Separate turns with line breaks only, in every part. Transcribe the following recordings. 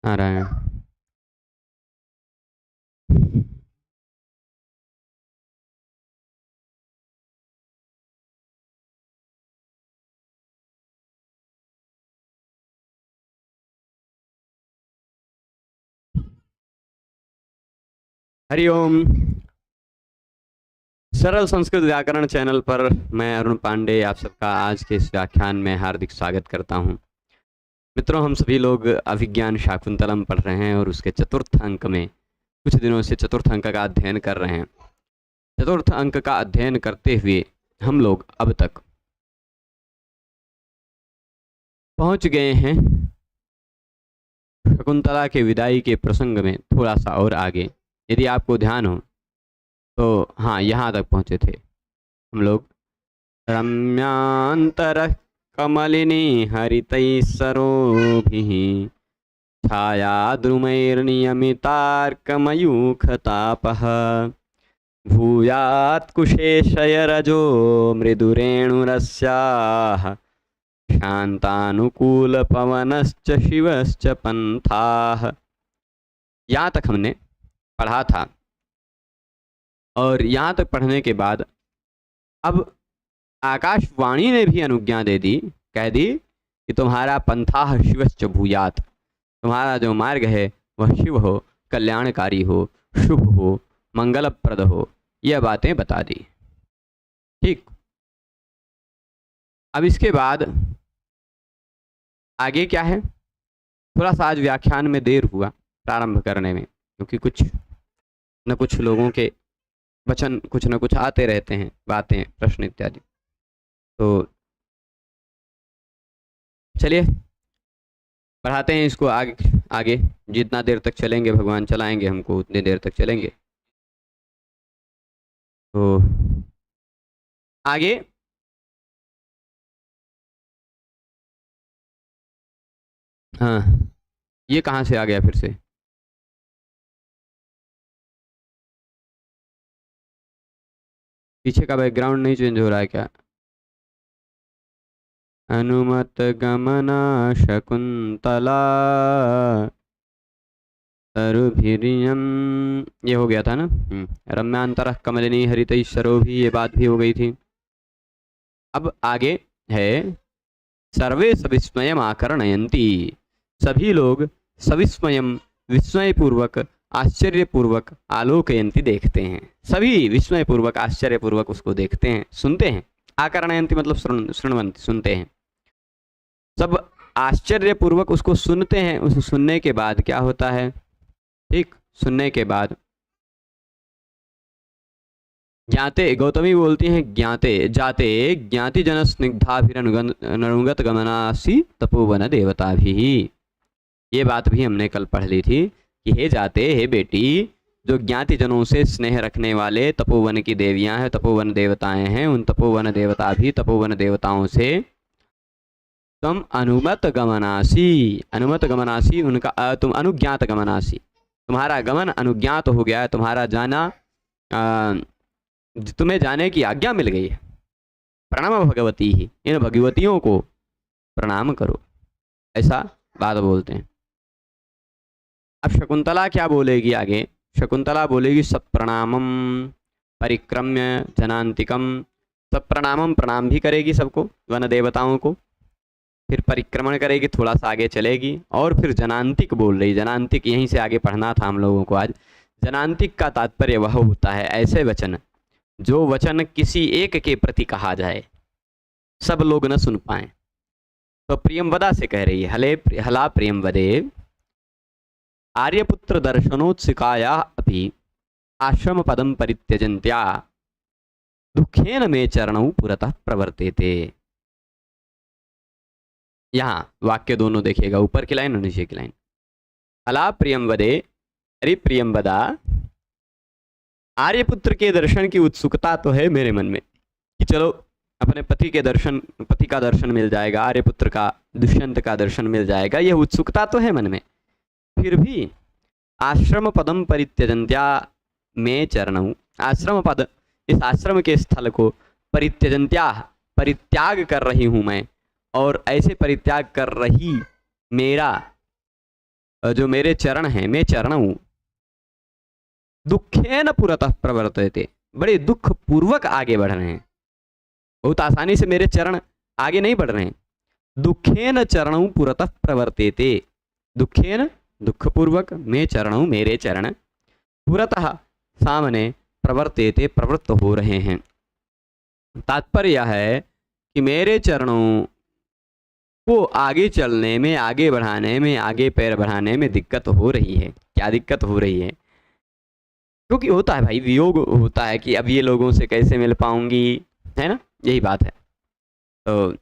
नारायण। हरिओम। सरल संस्कृत व्याकरण चैनल पर मैं अरुण पांडे आप सबका आज के इस व्याख्यान में हार्दिक स्वागत करता हूं। मित्रों, हम सभी लोग अभिज्ञान शाकुंतलम पढ़ रहे हैं और उसके चतुर्थ अंक में कुछ दिनों से चतुर्थ अंक का अध्ययन कर रहे हैं। चतुर्थ अंक का अध्ययन करते हुए हम लोग अब तक पहुंच गए हैं शकुंतला के विदाई के प्रसंग में थोड़ा सा और आगे। यदि आपको ध्यान हो तो हाँ, यहाँ तक पहुँचे थे हम लोग। रम्यांतरः कमलिनी हरितैः सरोभिः छायाद्रुमैर्नियमितार्कमयूखतापः भूयात् कुशेशयरजो मृदुरेणुरस्याः शान्तानुकूलपवनश्च शिवश्च पंथाः। यहाँ तक हमने पढ़ा था और यहाँ तक पढ़ने के बाद अब आकाशवाणी ने भी अनुज्ञा दे दी, कह दी कि तुम्हारा पंथाः शिवश्च भूयात्, तुम्हारा जो मार्ग है वह शिव हो, कल्याणकारी हो, शुभ हो, मंगलप्रद हो, यह बातें बता दी। ठीक, अब इसके बाद आगे क्या है? थोड़ा सा आज व्याख्यान में देर हुआ प्रारंभ करने में, क्योंकि कुछ न कुछ लोगों के वचन कुछ न कुछ आते रहते हैं, बातें, प्रश्न इत्यादि। तो चलिए बढ़ाते हैं इसको आगे आगे। जितना देर तक चलेंगे भगवान चलाएंगे हमको, उतनी देर तक चलेंगे। तो आगे हाँ, ये कहाँ से आ गया फिर से? पीछे का बैकग्राउंड नहीं चेंज हो रहा है क्या? अनुमत गमना शकुंतला तरुभिरियम, ये हो गया था ना। रम्यांतरः कमलिनी हरितैः सरोभिः, ये बात भी हो गई थी। अब आगे है सर्वे सविस्मयम् आकर्णयन्ति, सभी लोग सविस्मयम्, विस्मयपूर्वक, आश्चर्यपूर्वक, आलोकयन्ति, देखते हैं। सभी विस्मयपूर्वक, आश्चर्यपूर्वक उसको देखते हैं, सुनते हैं। आकर्णयन्ति मतलब शृण्वन्ति, सुनते हैं। सब आश्चर्यपूर्वक उसको सुनते हैं। उस सुनने के बाद क्या होता है? ठीक, सुनने के बाद ज्ञाते, गौतमी बोलती हैं ज्ञाते जाते ज्ञाति जन स्निग्धाभिरनुगत गमनासी तपोवन देवता भी। ये बात भी हमने कल पढ़ ली थी कि हे जाते, हे बेटी, जो ज्ञाति जनों से स्नेह रखने वाले तपोवन की देवियां हैं, तपोवन देवताएं हैं, उन तपोवन देवता भी तपोवन देवताओं से तुम अनुमत गमनासी, अनुमत गमनासी उनका तुम अनुज्ञात गमनासी, तुम्हारा गमन अनुज्ञात हो गया है, तुम्हारा जाना तुम्हें जाने की आज्ञा मिल गई है। प्रणम भगवती ही, इन भगवतियों को प्रणाम करो, ऐसा बात बोलते हैं। अब शकुंतला क्या बोलेगी आगे? शकुंतला बोलेगी सप्रणामम परिक्रम्य जनांतिकम। सप्रणामम, प्रणाम भी करेगी सबको, वन देवताओं को, फिर परिक्रमण करेगी, थोड़ा सा आगे चलेगी, और फिर जनांतिक बोल रही। जनांतिक यहीं से आगे पढ़ना था हम लोगों को आज। जनांतिक का तात्पर्य वह होता है ऐसे वचन जो वचन किसी एक के प्रति कहा जाए, सब लोग न सुन पाए। तो प्रियंवदा से कह रही है, हले हला प्रियंवदे आर्यपुत्र दर्शनोत्सिकाया अपि आश्रम पदम परित्यजन्त्या दुखेन मे चरणौ पुरतः प्रवर्तेते। यहाँ वाक्य दोनों देखिएगा, ऊपर की लाइन और नीचे की लाइन। अला प्रियंवदे, अरे प्रियंवदा, आर्यपुत्र के दर्शन की उत्सुकता तो है मेरे मन में कि चलो अपने पति के दर्शन, पति का दर्शन मिल जाएगा, आर्यपुत्र का, दुष्यंत का दर्शन मिल जाएगा, यह उत्सुकता तो है मन में। फिर भी आश्रम पदम परित्यजन्त्या में चरणौ, आश्रम पद, इस आश्रम के स्थल को परित्यजन्त्या, परित्याग कर रही हूं मैं, और ऐसे परित्याग कर रही मेरा जो मेरे चरण हैं, मैं चरण हूं, दुखेन पुरतः प्रवर्तते, बड़े दुख पूर्वक आगे बढ़ रहे हैं। बहुत आसानी से मेरे चरण आगे नहीं बढ़ रहे हैं। दुखेन चरणों पुरतः प्रवर्तते, दुखेन दुख पूर्वक, मैं चरणों मेरे चरण, पुरतः सामने, प्रवर्तते प्रवृत्त हो रहे हैं। तात्पर्य यह है कि मेरे चरणों को आगे चलने में, आगे बढ़ाने में, आगे पैर बढ़ाने में दिक्कत हो रही है। क्या दिक्कत हो रही है? क्योंकि होता है भाई, वियोग होता है कि अब ये लोगों से कैसे मिल पाऊंगी, है ना, यही बात है। तो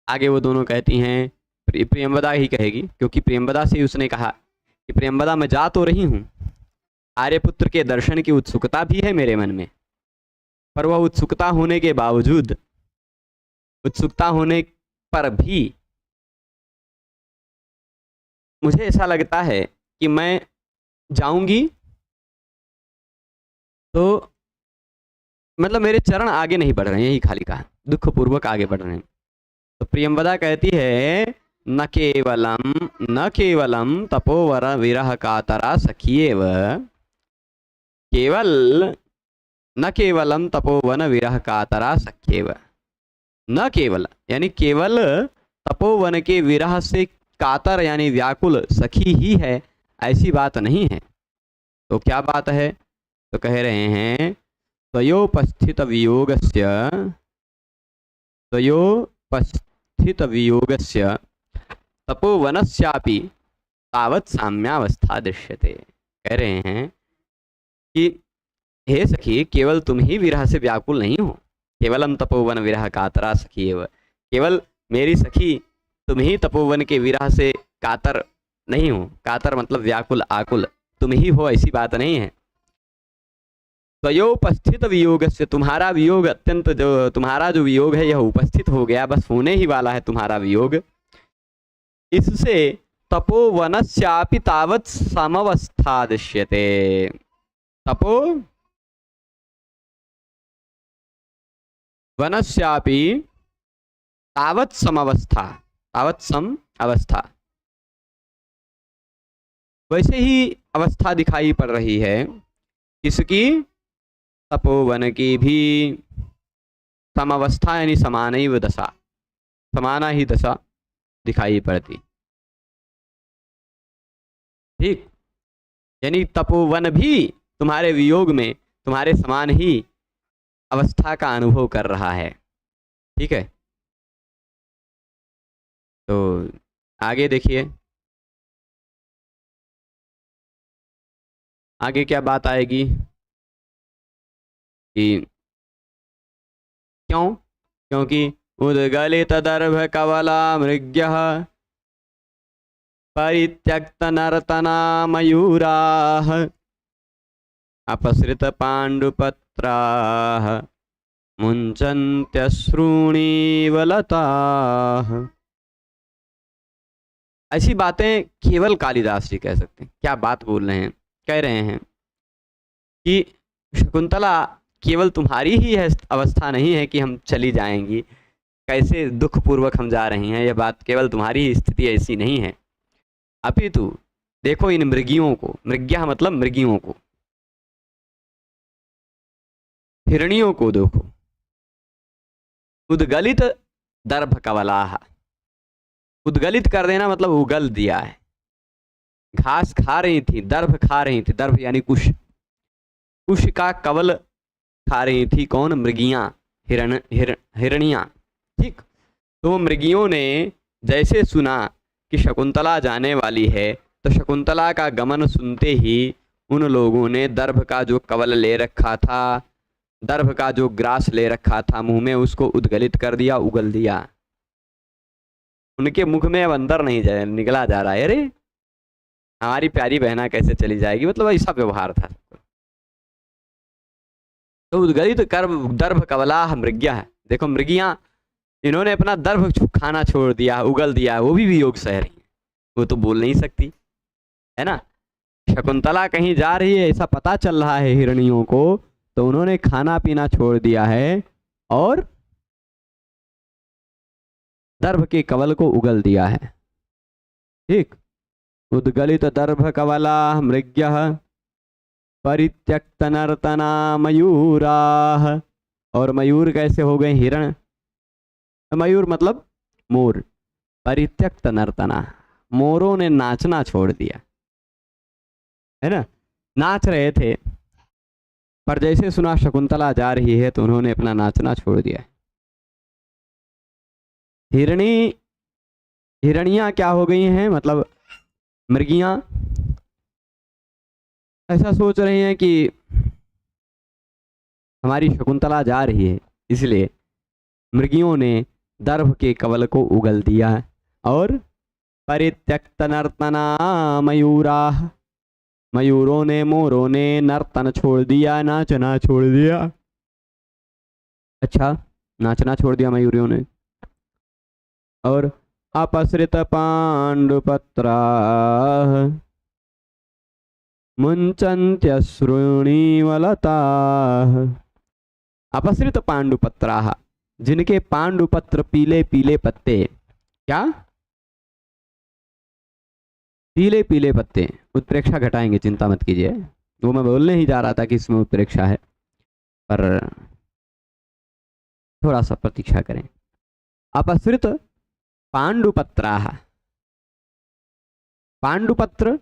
आगे वो दोनों कहती हैं, प्रियंवदा ही कहेगी, क्योंकि प्रियंवदा से उसने कहा कि प्रियंवदा मैं जा तो रही हूँ, आर्यपुत्र के दर्शन की उत्सुकता भी है मेरे मन में, पर वह उत्सुकता होने के बावजूद, उत्सुकता होने पर भी मुझे ऐसा लगता है कि मैं जाऊंगी तो मतलब मेरे चरण आगे नहीं बढ़ रहे हैं, यही खाली कहा, दुख पूर्वक आगे बढ़ रहे हैं। तो प्रियंवदा कहती है, न केवलम तपोवर विरह कातरा सखिएव, केवल न केवलम तपोवन विरह कातरा सख्येव, न केवल यानी केवल तपोवन के विरह से कातर यानी व्याकुल सखी ही है, ऐसी बात नहीं है। तो क्या बात है? तो कह रहे हैं, त्वयोपस्थित वियोगस्य तपोवनस्यापि तावत् साम्यावस्था दृश्यते। कह रहे हैं कि हे सखी, केवल तुम ही विरह से व्याकुल नहीं हो, केवलम तपोवन विरह कातरा सखी एव, केवल मेरी सखी तुम ही तपोवन के विरह से कातर नहीं हो, कातर मतलब व्याकुल आकुल, तुम ही हो, ऐसी बात नहीं है। त्वयोपस्थित वियोग से, तुम्हारा वियोग अत्यंत, जो तुम्हारा जो वियोग है यह उपस्थित हो गया, बस होने ही वाला है तुम्हारा वियोग, इससे तपोवनस्यापि तावत् समवस्था दृश्यते। तपोवनस्यापि तावत् समवस्था, तावत् सम अवस्था, वैसे ही अवस्था दिखाई पड़ रही है किसकी? तपोवन की भी। समावस्था यानी समानैव दशा, समाना ही दशा दिखाई पड़ती, ठीक, यानी तपोवन भी तुम्हारे वियोग में तुम्हारे समान ही अवस्था का अनुभव कर रहा है, ठीक है। तो आगे देखिए, आगे क्या बात आएगी कि क्योंकि उद्गलित दर्भ कवला मृग्यः परित्यक्त नर्तना मयूराः अपसृत पाण्डुपत्राः मुञ्चन्त्यश्रूणीव लताः। ऐसी बातें केवल कालिदास जी कह सकते हैं। क्या बात बोल रहे हैं? कह रहे हैं कि शकुंतला, केवल तुम्हारी ही अवस्था नहीं है कि हम चली जाएंगी, कैसे दुख पूर्वक हम जा रही हैं, यह बात केवल तुम्हारी ही स्थिति ऐसी नहीं है, अपितु देखो इन मृगियों को, मृग्या मतलब मृगियों को, हिरणियों को देखो, उद्गलित दर्भ कवलाह, उद्गलित कर देना मतलब उगल दिया है, घास खा रही थी, दर्भ खा रही थी, दर्भ यानी कुश, कुश का कवल खा रही थी कौन? मृगियां, हिरणियां, ठीक। तो मृगियों ने जैसे सुना कि शकुंतला जाने वाली है, तो शकुंतला का गमन सुनते ही उन लोगों ने दर्भ का जो कवल ले रखा था, दर्भ का जो ग्रास ले रखा था मुंह में, उसको उद्गलित कर दिया, उगल दिया। उनके मुख में अब अंदर नहीं निकला जा रहा है, अरे हमारी प्यारी बहना कैसे चली जाएगी, मतलब ऐसा व्यवहार था। तो उद्गलित दर्भ कवलाह मृग्या है, देखो मृगियां, इन्होंने अपना दर्भ खाना छोड़ दिया, उगल दिया, वो भी वियोग सह रही है, वो तो बोल नहीं सकती, है ना। शकुंतला कहीं जा रही है ऐसा पता चल रहा है हिरणियों को, तो उन्होंने खाना पीना छोड़ दिया है और दर्भ के कवल को उगल दिया है। ठीक। उद्गलित दर्भ कवला मृग्यः परित्यक्त नर्तना मयूराः। और मयूर कैसे हो गए हिरण? मयूर मतलब मोर। परित्यक्त नर्तना, मोरों ने नाचना छोड़ दिया, है ना। नाच रहे थे, पर जैसे सुना शकुंतला जा रही है तो उन्होंने अपना नाचना छोड़ दिया। हिरणी, हिरणियां क्या हो गई हैं, मतलब मृगियां ऐसा सोच रही हैं कि हमारी शकुंतला जा रही है, इसलिए मृगियों ने दर्भ के कवल को उगल दिया और परित्यक्त नर्तना मयूराः, मयूरों ने, मोरों ने नर्तन छोड़ दिया, नाचना छोड़ दिया। अच्छा, नाचना छोड़ दिया मयूरियों ने। और अपसृत पांडुपत्राः मुंचन्त्यश्रूणीवलताः। अपसृत पांडुपत्राः, जिनके पांडुपत्र पीले पीले पत्ते, क्या पीले पीले पत्ते। उत्प्रेक्षा घटाएंगे, चिंता मत कीजिए, वो मैं बोलने ही जा रहा था कि इसमें उत्प्रेक्षा है, पर थोड़ा सा प्रतीक्षा करें। अपसृत पांडुपत्राः, पांडुपत्र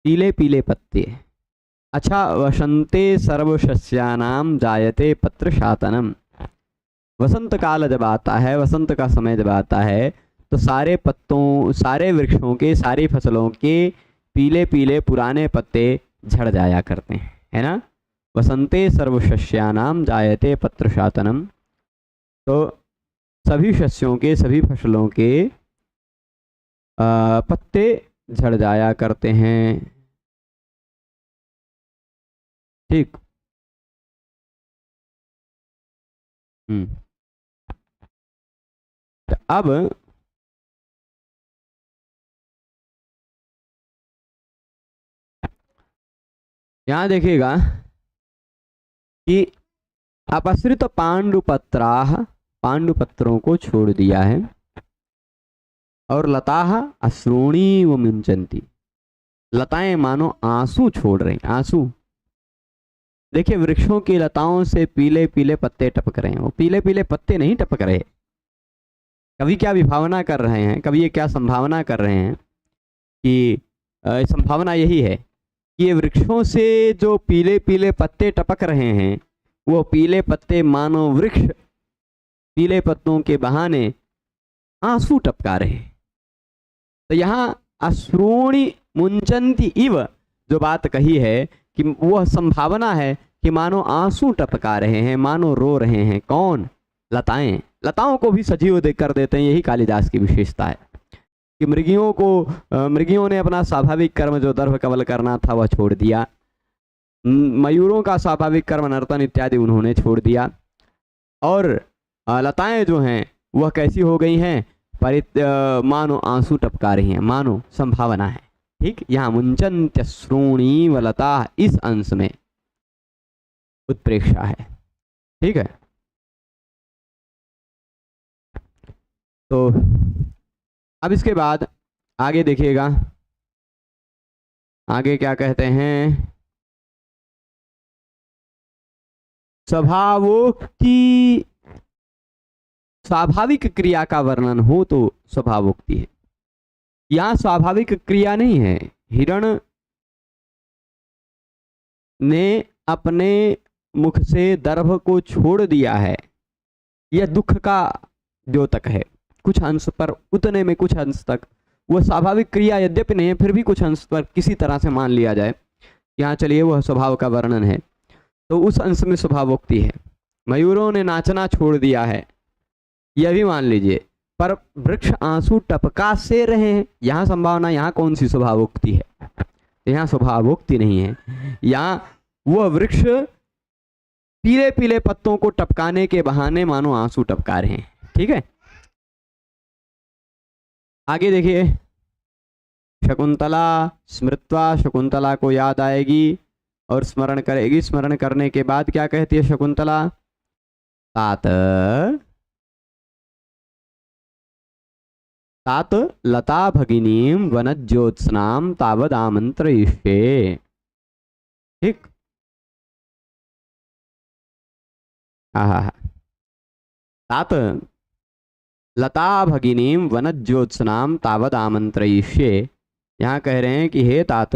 पीले पीले पत्ते। अच्छा, वसंते सर्वशस्यानाम जायते पत्र शातनम। वसंत काल जब आता है, वसंत का समय जब आता है, तो सारे पत्तों, सारे वृक्षों के, सारी फसलों के पीले पीले पुराने पत्ते झड़ जाया करते हैं, है ना। वसंते सर्वशस्यानाम जायते पत्र शातनम, तो सभी शस्यों के, सभी फसलों के पत्ते झड़ जाया करते हैं। ठीक। अब यहां देखिएगा कि अपसृत पांडुपत्राः, पांडुपत्रों को छोड़ दिया है, और लताः अश्रूणी व मुंचन्ति, लताएं मानो आंसू छोड़ रही, आंसू। देखिए, वृक्षों की लताओं से पीले पीले पत्ते टपक रहे हैं, वो पीले पीले पत्ते नहीं टपक रहे। कवि क्या विभावना कर रहे हैं, कवि ये क्या संभावना कर रहे हैं कि संभावना यही है कि ये वृक्षों से जो पीले पीले पत्ते टपक रहे हैं, वो पीले पत्ते मानो वृक्ष पीले पत्तों के बहाने आंसू टपका रहे हैं। तो यहाँ अश्रूणी मुंचन्ति इव जो बात कही है कि वह संभावना है कि मानो आंसू टपका रहे हैं, मानो रो रहे हैं। कौन? लताएं। लताओं को भी सजीव कर देते हैं, यही कालिदास की विशेषता है कि मृगियों को, मृगियों ने अपना स्वाभाविक कर्म जो दर्भ कवल करना था वह छोड़ दिया, मयूरों का स्वाभाविक कर्म नर्तन इत्यादि उन्होंने छोड़ दिया, और लताएं जो हैं वह कैसी हो गई हैं, मानो आंसू टपका रही हैं, मानो संभावना है। ठीक, यहाँ मुंचन्त्यश्रूणी वलता, इस अंश में उत्प्रेक्षा है। ठीक है, तो अब इसके बाद आगे देखिएगा, आगे क्या कहते हैं। स्वभावोक्ति, स्वाभाविक क्रिया का वर्णन हो तो स्वभावोक्ति है। यहां स्वाभाविक क्रिया नहीं है, हिरण ने अपने मुख से दर्भ को छोड़ दिया है, यह दुख का द्योतक है कुछ अंश पर, उतने में कुछ अंश तक वह स्वाभाविक क्रिया यद्यपि नहीं है, फिर भी कुछ अंश पर किसी तरह से मान लिया जाए। यहाँ चलिए वह स्वभाव का वर्णन है, तो उस अंश में स्वभावोक्ति है। मयूरों ने नाचना छोड़ दिया है, यह भी मान लीजिए, पर वृक्ष आंसू टपका से रहे हैं, यहाँ संभावना, यहाँ कौन सी स्वभावोक्ति है? यहाँ स्वभावोक्ति नहीं है, यहाँ वह वृक्ष पीले पीले पत्तों को टपकाने के बहाने मानो आंसू टपका रहे हैं। ठीक है, आगे देखिए। शकुंतला स्मृत्वा, शकुंतला को याद आएगी और स्मरण करेगी। स्मरण करने के बाद क्या कहती है शकुंतला? तात तात लता भगिनीं वनज्योत्स्नां तावदामंत्रयिष्ये। ठीक। आहा। तात लता भगिनीं वनज्योत्स्नां तावदामंत्रयिष्ये। यहाँ कह रहे हैं कि हे तात,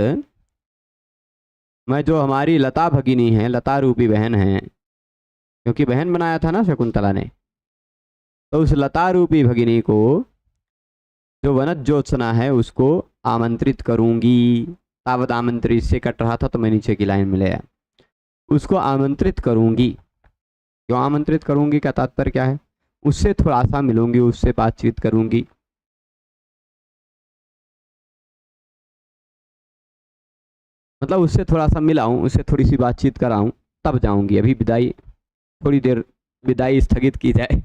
मैं जो हमारी लता भगिनी है, लता रूपी बहन है, क्योंकि बहन बनाया था ना शकुंतला ने, तो उस लता रूपी भगिनी को, जो वनज्योत्सना है, उसको आमंत्रित करूंगी। तावत आमंत्रित से कट रहा था तो मैं नीचे की लाइन में ले आया। उसको आमंत्रित करूंगी। क्यों आमंत्रित करूंगी का तात्पर्य क्या है? उससे थोड़ा सा मिलूंगी, उससे बातचीत करूंगी। मतलब उससे थोड़ा सा मिलाऊं, उससे थोड़ी सी बातचीत कराऊं, तब जाऊंगी। अभी विदाई, थोड़ी देर विदाई स्थगित की जाए।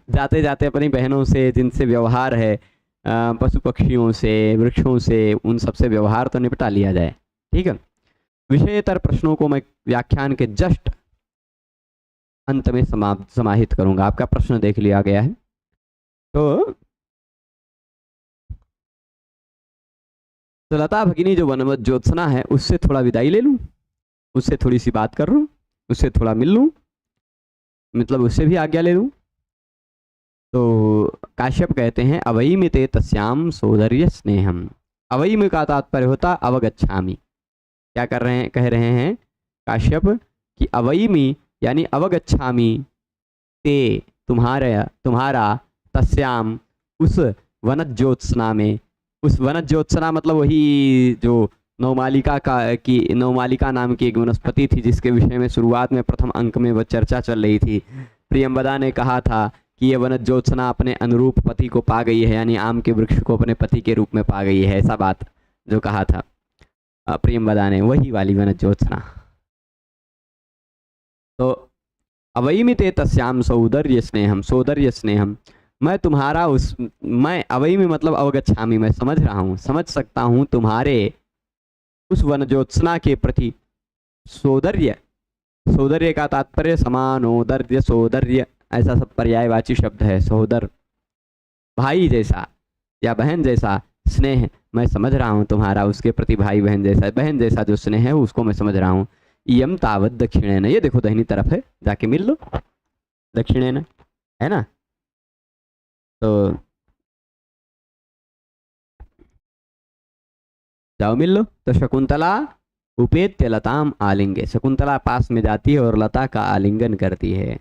जाते जाते अपनी बहनों से, जिनसे व्यवहार है, पशु पक्षियों से, वृक्षों से, उन सबसे व्यवहार तो निपटा लिया जाए। ठीक है। विषयतर प्रश्नों को मैं व्याख्यान के जस्ट अंत में समाहित करूंगा। आपका प्रश्न देख लिया गया है। तो लता भगिनी जो वनवत ज्योत्सना है, उससे थोड़ा विदाई ले लूं, उससे थोड़ी सी बात कर लूं, उससे थोड़ा मिल लूं, मतलब उससे भी आज्ञा ले लूं। तो काश्यप कहते हैं अवैमिते तस्याम सौंदर्य स्नेहम। अवैम का तात्पर्य होता अवगच्छामि। क्या कर रहे हैं, कह रहे हैं काश्यप कि अवैमी यानी अवगच्छामि ते, तुम्हारा तस्याम उस वनज्योत्सना में। उस वनज्योत्सना मतलब वही जो नवमालिका नाम की एक वनस्पति थी, जिसके विषय में शुरुआत में प्रथम अंक में वह चर्चा चल रही थी। प्रियंवदा ने कहा था कि यह वनज्योत्सना अपने अनुरूप पति को पा गई है, यानी आम के वृक्ष को अपने पति के रूप में पा गई है, ऐसा बात जो कहा था प्रियंवदा ने, वही वाली वनज्योत्सना। तो अवैमिते तस्याम सौंदर्य स्नेहम, सौंदर्य स्नेहम, मैं तुम्हारा मैं अवैमी मतलब अवगच्छामि, मैं समझ रहा हूँ, समझ सकता हूँ तुम्हारे उस वनज्योत्सना के प्रति सौंदर्य। सौंदर्य का तात्पर्य समानोदर्य, सौंदर्य ऐसा सब पर्यायवाची शब्द है। सहोदर, भाई जैसा या बहन जैसा स्नेह मैं समझ रहा हूँ तुम्हारा उसके प्रति, भाई बहन जैसा जो स्नेह है उसको मैं समझ रहा हूँ। यम तावत दक्षिणेन, ये देखो दाहिनी तरफ है, जाके मिल लो। दक्षिणेन है ना, तो जाओ मिल लो। तो शकुंतला उपेत्य लताम आलिंगे, शकुंतला पास में जाती है और लता का आलिंगन करती है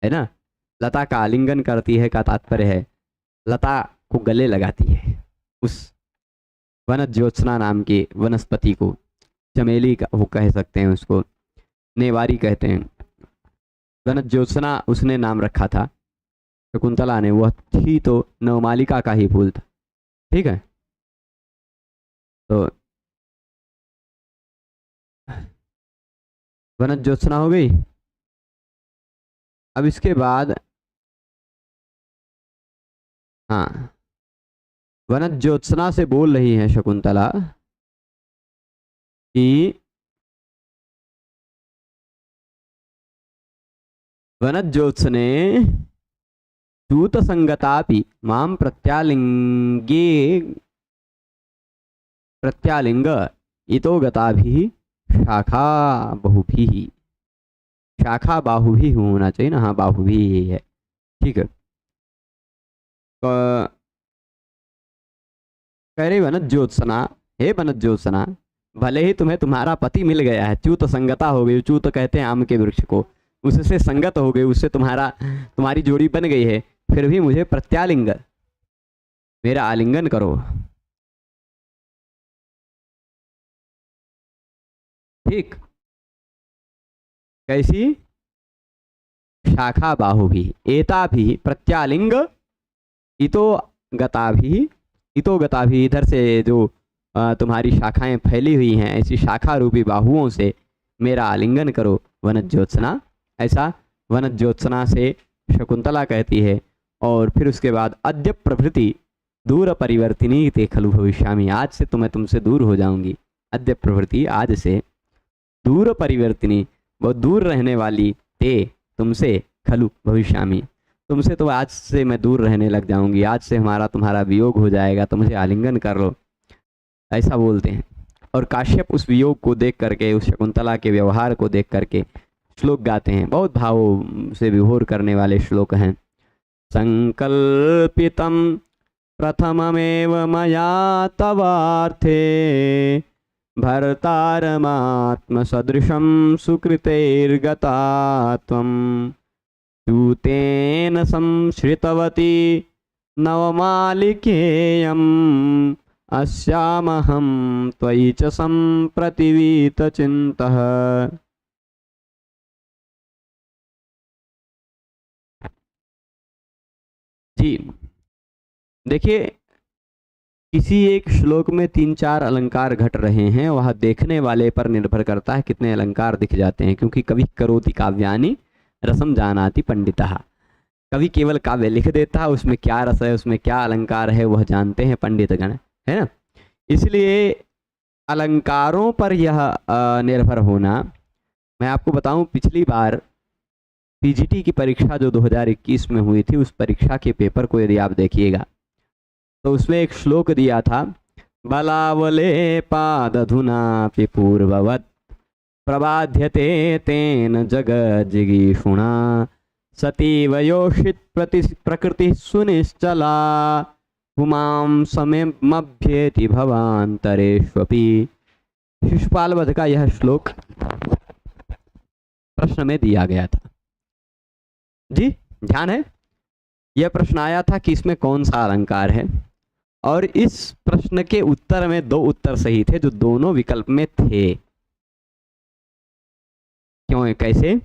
ना। लता का आलिंगन करती है का तात्पर्य है लता को गले लगाती है। उस वनज्योत्सना नाम की वनस्पति को, चमेली का वो कह सकते हैं, उसको नेवारी कहते हैं। वनज्योत्सना उसने नाम रखा था, शकुंतला ने, वह थी तो नवमालिका का ही फूल था। ठीक है। तो वनज्योत्सना हो गई। अब इसके बाद हाँ, वनज्योत्सना से बोल रही है शकुंतला कि वनज्योत्सने च्यूत संगतापि मां प्रत्यालिंग इतो गताभिः शाखा बहुभिः, शाखा बाहुभी होना चाहिए ना, हाँ बाहुभी ही है। ठीक है। तो कह रही वनज्योत्सना, हे वनज्योत्सना, भले ही तुम्हें तुम्हारा पति मिल गया है, च्यूत संगता हो गई, च्यूत कहते हैं आम के वृक्ष को, उससे संगत हो गई, उससे तुम्हारी जोड़ी बन गई है, फिर भी मुझे प्रत्यालिंग, मेरा आलिंगन करो। ठीक। कैसी? शाखा बाहुभी एताभि प्रत्यालिंग इतो गताभि, इतो गताभि, इधर से जो तुम्हारी शाखाएं फैली हुई हैं, ऐसी शाखा रूपी बाहुओं से मेरा आलिंगन करो वनज्योत्सना। ऐसा वनज्योत्सना से शकुंतला कहती है। और फिर उसके बाद अद्य प्रभृति दूर परिवर्तिनी ते खलु भविष्यामि, आज से तो मैं तुमसे दूर हो जाऊंगी। अद्य प्रभृति, आज से, दूर परिवर्तिनी, बहुत दूर रहने वाली, ते तुमसे, खलु भविष्यामि, तुमसे तो आज से मैं दूर रहने लग जाऊंगी, आज से हमारा तुम्हारा वियोग हो जाएगा, तो मुझे आलिंगन कर लो, ऐसा बोलते हैं। और काश्यप उस वियोग को देख करके, उस शकुंतला के व्यवहार को देख करके श्लोक गाते हैं, बहुत भावों से विभोर करने वाले श्लोक हैं। संकल्पितं प्रथममेव मया तवार्थे भर्तारमात्मसदृशं सुकृतेर्गता त्वं दूतेन संश्रितवती नवमालिकेयम् अस्यामहं त्वयि च सम्प्रतिवीतचिन्तः। जी देखिए, किसी एक श्लोक में 3-4 अलंकार घट रहे हैं, वह देखने वाले पर निर्भर करता है कितने अलंकार दिख जाते हैं, क्योंकि कवि करोति काव्यानि रसम जानाति पंडितः। कवि केवल काव्य लिख देता है, उसमें क्या रस है, उसमें क्या अलंकार है, वह जानते हैं पंडितगण, है ना। इसलिए अलंकारों पर यह निर्भर होना, मैं आपको बताऊं, पिछली बार पीजीटी की परीक्षा जो 2021 में हुई थी, उस परीक्षा के पेपर को यदि आप देखिएगा तो उसमें एक श्लोक दिया था, बलावले पादधुनापि पूर्ववत् प्रबाध्यते तेन जगज्जिगीषुणा सतीव योषित प्रकृति सुनिश्चला पुमां समेमभ्येति भवान्तरेष्वपि। शिशुपाल वध का यह श्लोक प्रश्न में दिया गया था। जी ध्यान है, यह प्रश्न आया था कि इसमें कौन सा अलंकार है, और इस प्रश्न के उत्तर में 2 उत्तर सही थे जो दोनों विकल्प में थे। क्यों, कैसे?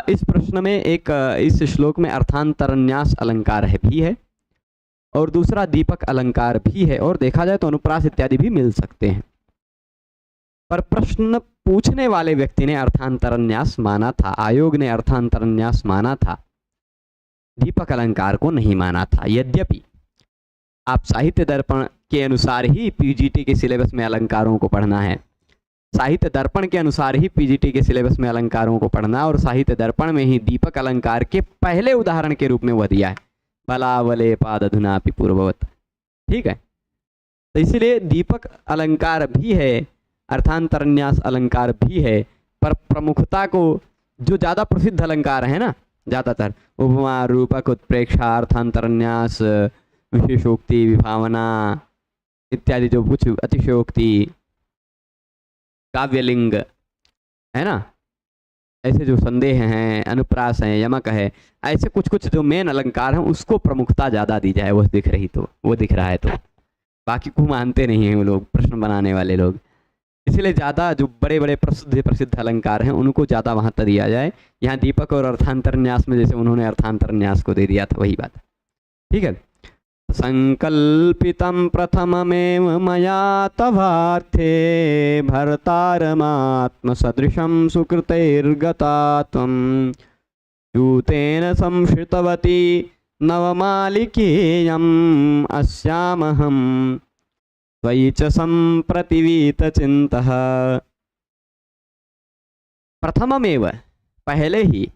इस प्रश्न में एक, इस श्लोक में अर्थांतरन्यास अलंकार है भी है, और दूसरा दीपक अलंकार भी है, और देखा जाए तो अनुप्रास इत्यादि भी मिल सकते हैं। पर प्रश्न पूछने वाले व्यक्ति ने अर्थांतरन्यास माना था, आयोग ने अर्थांतरन्यास माना था, दीपक अलंकार को नहीं माना था। यद्यपि आप साहित्य दर्पण के अनुसार ही पीजीटी के सिलेबस में अलंकारों को पढ़ना है, साहित्य दर्पण के अनुसार ही पीजीटी के सिलेबस में अलंकारों को पढ़ना, और साहित्य दर्पण में ही दीपक अलंकार के पहले उदाहरण के रूप में वह दिया है, बलावले पादधुनापि पूर्ववत्। ठीक है, तो इसलिए दीपक अलंकार भी है, अर्थांतरन्यास अलंकार भी है, पर प्रमुखता को जो ज़्यादा प्रसिद्ध अलंकार है ना, ज़्यादातर उपमा रूपक उत्प्रेक्षा अर्थांतरन्यास विशेषोक्ति विभावना इत्यादि, जो कुछ अतिशयोक्ति काव्यलिंग है ना, ऐसे जो संदेह हैं, अनुप्रास हैं, यमक है, ऐसे कुछ कुछ जो मेन अलंकार हैं उसको प्रमुखता ज़्यादा दी जाए, वो दिख रही तो वो दिख रहा है, तो बाकी को मानते नहीं हैं वो लोग, प्रश्न बनाने वाले लोग। इसलिए ज़्यादा जो बड़े बड़े प्रसिद्ध अलंकार हैं उनको ज़्यादा महत्व दिया जाए। यहाँ दीपक और अर्थांतरन्यास में जैसे उन्होंने अर्थांतरन्यास को दे दिया था, वही बात। ठीक है, संकल्पितं प्रथममेव मया तवार्थे भर्तारमात्मसदृशं सुकृतैर्गता त्वं दूतेन संश्रितवती नवमालिकेयम् अस्यामहं त्वयि च सम्प्रतिवीतचिन्तः। प्रथममेव, पहले ही,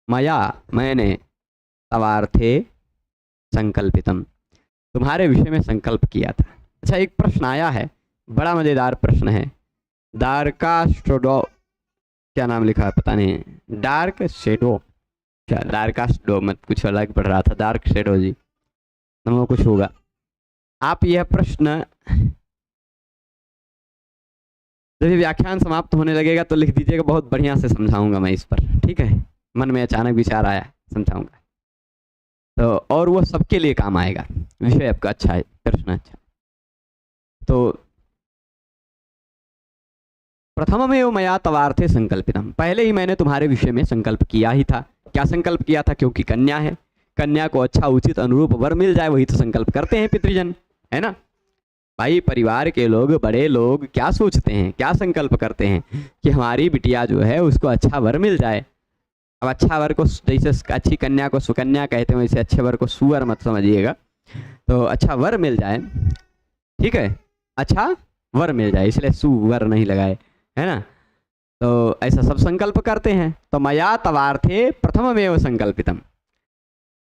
मया, मैंने, तवार्थे, संकल्पितम, तुम्हारे विषय में संकल्प किया था। अच्छा, एक प्रश्न आया है, बड़ा मजेदार प्रश्न है, डार्कास्ट्रोडो, क्या नाम लिखा है पता नहीं, डार्क शेडो, क्या डार्कास्ट्रोडो, मत कुछ अलग पढ़ रहा था, डार्क शेडो जी, नमो कुछ होगा। आप यह प्रश्न जब व्याख्यान समाप्त होने लगेगा तो लिख दीजिएगा, बहुत बढ़िया से समझाऊंगा मैं इस पर। ठीक है, मन में अचानक विचार आया, समझाऊंगा, तो और वो सबके लिए काम आएगा। विषय आपका अच्छा है, प्रश्न अच्छा। तो प्रथममेव मया तवार्थे संकल्पितम, पहले ही मैंने तुम्हारे विषय में संकल्प किया ही था। क्या संकल्प किया था? क्योंकि कन्या है, कन्या को अच्छा उचित अनुरूप वर मिल जाए, वही तो संकल्प करते हैं पितृजन, है ना भाई। परिवार के लोग, बड़े लोग क्या सोचते हैं, क्या संकल्प करते हैं कि हमारी बिटिया जो है उसको अच्छा वर मिल जाए। अब अच्छा वर को, जैसे अच्छी कन्या को सुकन्या कहते हैं, वैसे अच्छे वर को सुअर मत समझिएगा, तो अच्छा वर मिल जाए, ठीक है, अच्छा वर मिल जाए, इसलिए सुवर नहीं लगाए, है ना। तो ऐसा सब संकल्प करते हैं। तो मया तवार्थे प्रथममेव संकल्पितम,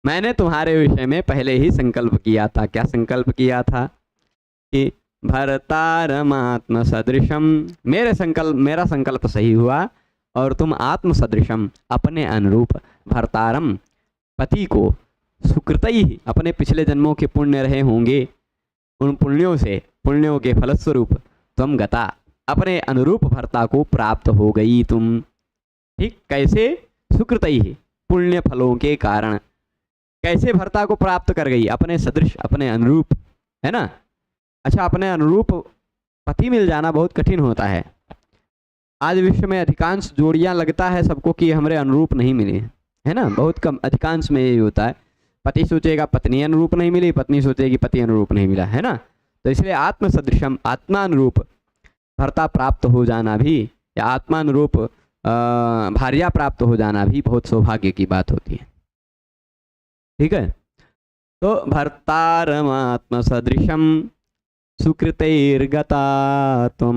मैंने तुम्हारे विषय में पहले ही संकल्प किया था। क्या संकल्प किया था? कि भर्तारम आत्म सदृशम, मेरा संकल्प सही हुआ और तुम आत्म सदृशम अपने अनुरूप, भर्तारम पति को, सुकृतई अपने पिछले जन्मों के पुण्य रहे होंगे, उन पुण्यों के फलस्वरूप तुम गता अपने अनुरूप भर्ता को प्राप्त हो गई तुम। ठीक, कैसे? सुकृतई पुण्य फलों के कारण कैसे भर्ता को प्राप्त कर गई? अपने सदृश, अपने अनुरूप, है ना। अच्छा, अपने अनुरूप पति मिल जाना बहुत कठिन होता है। आज विश्व में अधिकांश जोड़ियां लगता है सबको कि हमारे अनुरूप नहीं मिली, है ना। बहुत कम, अधिकांश में यही होता है। पति सोचेगा पत्नी अनुरूप नहीं मिली, पत्नी सोचेगी पति अनुरूप नहीं मिला, है ना। तो इसलिए आत्म सदृशम, आत्मानुरूप भर्ता प्राप्त हो जाना भी, या आत्मानुरूप भार्या प्राप्त हो जाना भी बहुत सौभाग्य की बात होती है। ठीक है। तो भर्तारमात्म सदृशम सुकृतैर्गता तुम,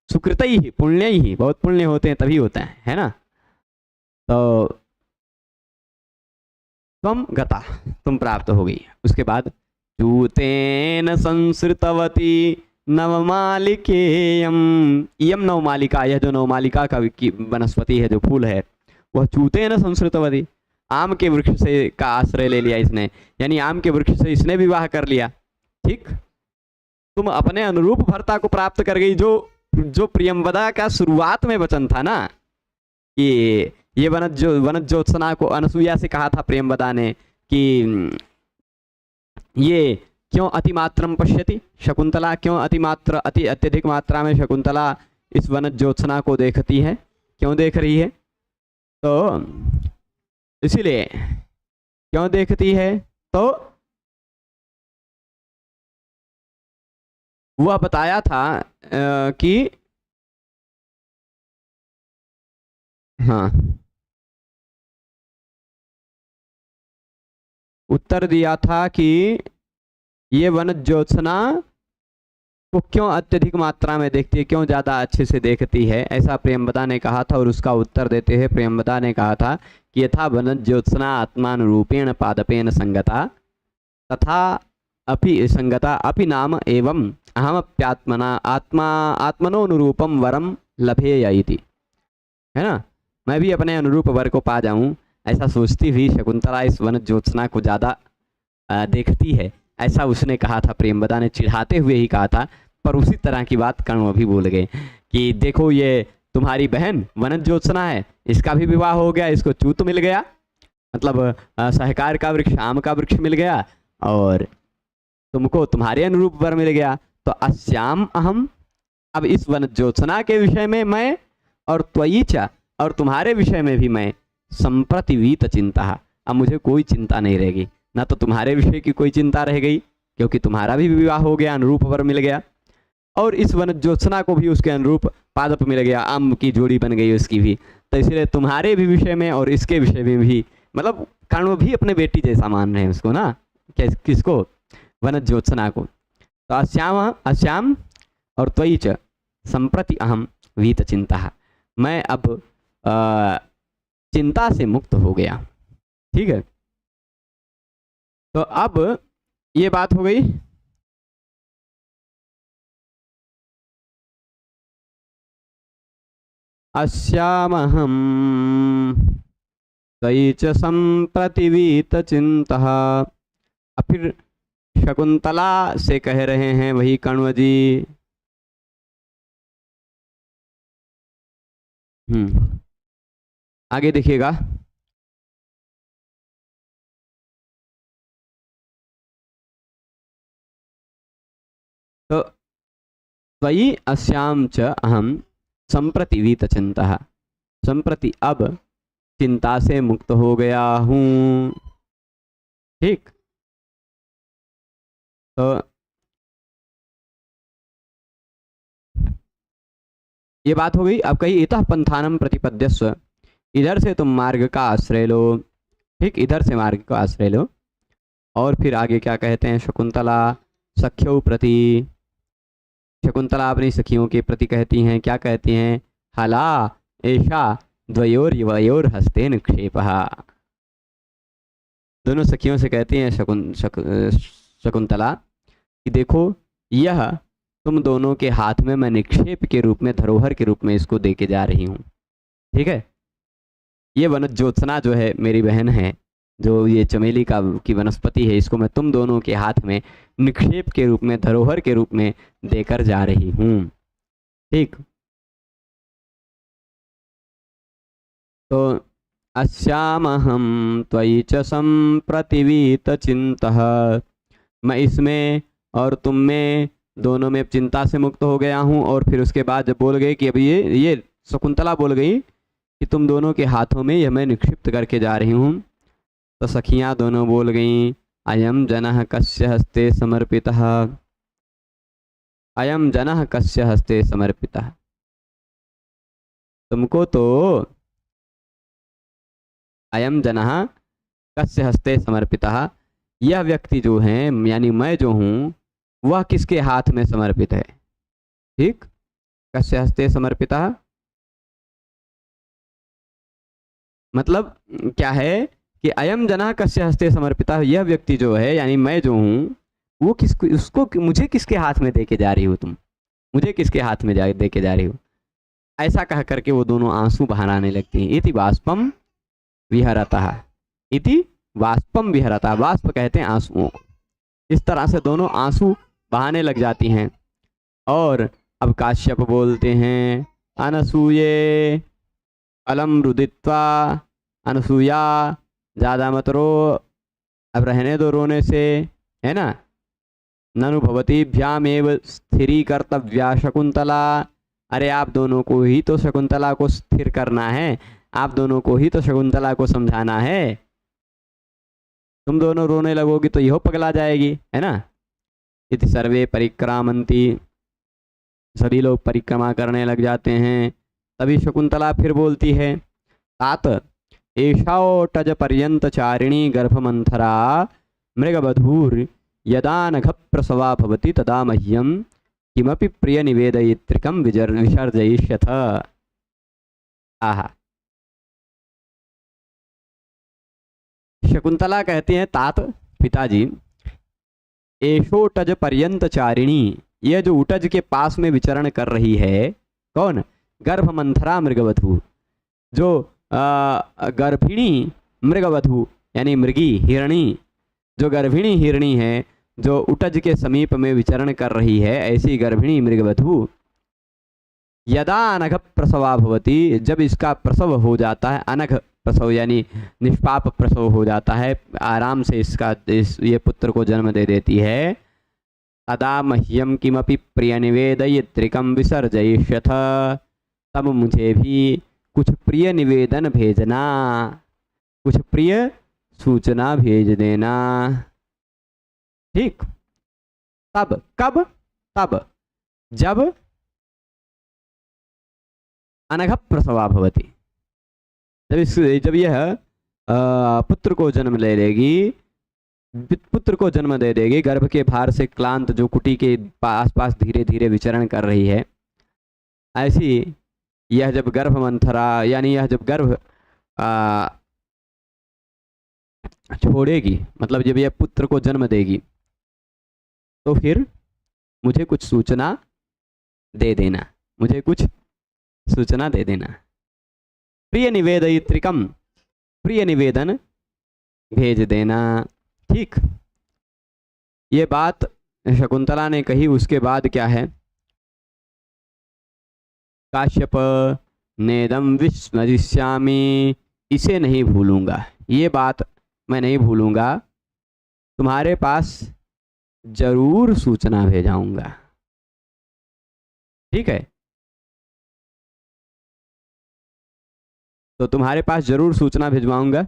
सुकृतई ही, पुण्य ही, बहुत पुण्य होते हैं तभी होता है ना। तो तुम गता, तुम प्राप्त हो गई। उसके बाद चूतेन संसृतवती नवमालिकेयम, इयम नवमालिका, यह जो नवमालिका का वनस्पति है, जो फूल है, वह चूतेन संसृतवती, आम के वृक्ष से का आश्रय ले लिया इसने, यानी आम के वृक्ष से इसने विवाह कर लिया। ठीक, तुम अपने अनुरूप भर्ता को प्राप्त कर गई। जो प्रियंवदा का शुरुआत में वचन था ना, कि ये वनज्योत्सना को अनसुईया से कहा था प्रियंवदा ने कि ये क्यों अतिमात्रम पश्यति, शकुंतला क्यों अत्यधिक मात्रा में शकुंतला इस वनज्योत्सना को देखती है, क्यों देख रही है? तो इसीलिए क्यों देखती है, तो वह बताया था कि हाँ, उत्तर दिया था कि ये वनज्योत्सना को क्यों अत्यधिक मात्रा में देखती है, क्यों ज़्यादा अच्छे से देखती है, ऐसा प्रियंवदा ने कहा था। और उसका उत्तर देते हुए प्रियंवदा ने कहा था कि यथा वनज्योत्सना आत्मानुरूपेण पादपेन संगता तथा अपि संगता अपि नाम एवं अहमप्यात्मना आत्मनोनुरूपम वरम लभेय इति, है ना। मैं भी अपने अनुरूप वर को पा जाऊं, ऐसा सोचती हुई शकुंतला इस वनज्योत्सना को ज़्यादा देखती है, ऐसा उसने कहा था। प्रियंवदा ने चिढ़ाते हुए ही कहा था। पर उसी तरह की बात कर्ण भी बोल गए कि देखो, ये तुम्हारी बहन वनज्योत्सना है, इसका भी विवाह हो गया, इसको चूत मिल गया, मतलब सहकार का वृक्ष, आम का वृक्ष मिल गया, और तुमको तुम्हारे अनुरूप वर मिल गया। तो अस्याम अहम, अब इस वनज्योत्सना के विषय में मैं, और त्वयि च, और तुम्हारे विषय में भी मैं, संप्रति वीत चिंता, अब मुझे कोई चिंता नहीं रहेगी। ना तो तुम्हारे विषय की कोई चिंता रह गई, क्योंकि तुम्हारा भी विवाह हो गया, अनुरूप वर मिल गया, और इस वनज्योत्सना को भी उसके अनुरूप पादप मिल गया, आम की जोड़ी बन गई उसकी भी। तो इसलिए तुम्हारे भी विषय में और इसके विषय में भी, मतलब कर्ण भी अपने बेटी जैसा मान रहे हैं उसको ना, किसको? वनज्योत्सना को। तो अस्याम और त्वयि च संप्रति अहम वीत चिंता, मैं अब चिंता से मुक्त हो गया। ठीक है। तो अब ये बात हो गई। अस्यामहं त्वयि च संप्रति वीत चिंता। अब फिर शकुंतला से कह रहे हैं वही कण्व जी, आगे देखिएगा। तो त्वयि अस्याम च अहम संप्रति वीत चिंता, संप्रति अब चिंता से मुक्त हो गया हूँ। ठीक। तो ये बात हो गई। अब कही इतः पंथानम प्रतिपद्यस्व, इधर से तुम मार्ग का आश्रय लो। ठीक, इधर से मार्ग का आश्रय लो। और फिर आगे क्या कहते हैं? शकुंतला सख्यौ प्रति, शकुंतला अपनी सखियों के प्रति कहती हैं, क्या कहती हैं? हला ऐशा द्वयोर युवयोर हस्ते निक्षेपः, दोनों सखियों से कहती हैं शकुंतला कि देखो, यह तुम दोनों के हाथ में मैं निक्षेप के रूप में, धरोहर के रूप में इसको दे के जा रही हूँ। ठीक है, ये वनज्योत्सना जो है मेरी बहन है, जो ये चमेली की वनस्पति है, इसको मैं तुम दोनों के हाथ में निक्षेप के रूप में, धरोहर के रूप में देकर जा रही हूँ। ठीक, तो अस्यामहं त्वयि च संप्रतिवीत चिंतः, मैं इसमें और तुम में, दोनों में चिंता से मुक्त हो गया हूँ। और फिर उसके बाद जब बोल गए कि अब ये शकुंतला बोल गई कि तुम दोनों के हाथों में यह मैं निक्षिप्त करके जा रही हूँ, तो सखियाँ दोनों बोल गईं, अयम जनः कस्य हस्ते समर्पितः, अयम जनः कस्य हस्ते समर्पितः। तुमको तो अयम जनः कस्य हस्ते समर्पितः, यह व्यक्ति जो है यानी मैं जो हूँ वह किसके हाथ में समर्पित है। ठीक, कस्य हस्ते समर्पितः मतलब क्या है कि अयम जना कस्य हस्ते समर्पिता, यह व्यक्ति जो है यानी मैं जो हूँ वो किसको, उसको मुझे किसके हाथ में दे के जा रही हो तुम, मुझे किसके हाथ में दे के जा रही हो। ऐसा कह करके वो दोनों आंसू बहाने लगती हैं। इति बाष्पम विहरतः, इति बाष्पम विहरतः, बाष्प कहते हैं आंसुओं को। इस तरह से दोनों आंसू बहाने लग जाती हैं। और अब काश्यप बोलते हैं, अनसूये अलम रुदित्वा, अनसूया ज़्यादा मत रो, अब रहने दो रोने से, है ना। ननु भवतीभ्यामेव स्थिरीकर्तव्या शकुंतला, अरे आप दोनों को ही तो शकुंतला को स्थिर करना है, आप दोनों को ही तो शकुंतला को समझाना है। तुम दोनों रोने लगोगी तो यह पगला जाएगी, है ना। इति सर्वे परिक्रामंती, सभी लोग परिक्रमा करने लग जाते हैं। तभी शकुंतला फिर बोलती है, तात एषाओटज पर्यंत चारिणी गर्भमंथरा मृगवधूर यदा नघ प्रसवा भवति तदा मह्यम किमपि प्रिय निवेदयित्रिकम विसर्जयिष्यथ। आहा, शकुंतला कहती हैं, तात पिताजी, एषोटज पर्यंत चारिणी, यह जो उटज के पास में विचरण कर रही है, कौन, गर्भमंथरा मृगवधू, जो गर्भिणी मृगवधू यानी मृगी हिरणी, जो गर्भिणी हिरणी है, जो उटज के समीप में विचरण कर रही है, ऐसी गर्भिणी मृगवधू, यदा अनघ प्रसवा भवति, जब इसका प्रसव हो जाता है, अनघ प्रसव यानी निष्पाप प्रसव हो जाता है, आराम से ये पुत्र को जन्म दे देती है, तदा मह्यम किमपि प्रिय निवेदयित्रिकम विसर्जयिष्यथ, तब मुझे भी कुछ प्रिय निवेदन भेजना, कुछ प्रिय सूचना भेज देना। ठीक, तब, कब, तब जब अनघ प्रसवा भवति, जब यह पुत्र को जन्म ले लेगी, पुत्र को जन्म दे देगी, गर्भ के भार से क्लांत जो कुटी के आसपास धीरे धीरे विचरण कर रही है, ऐसी यह जब गर्भ मंथरा यानी यह जब गर्भ छोड़ेगी, मतलब जब यह पुत्र को जन्म देगी, तो फिर मुझे कुछ सूचना दे देना, मुझे कुछ सूचना दे देना। प्रिय निवेदयित्रिकम, प्रिय निवेदन भेज देना। ठीक, ये बात शकुंतला ने कही। उसके बाद क्या है, काश्यप नेदम विस्मरिष्यामि, इसे नहीं भूलूंगा, ये बात मैं नहीं भूलूंगा, तुम्हारे पास जरूर सूचना भेजाऊंगा। ठीक है, तो तुम्हारे पास जरूर सूचना भिजवाऊंगा,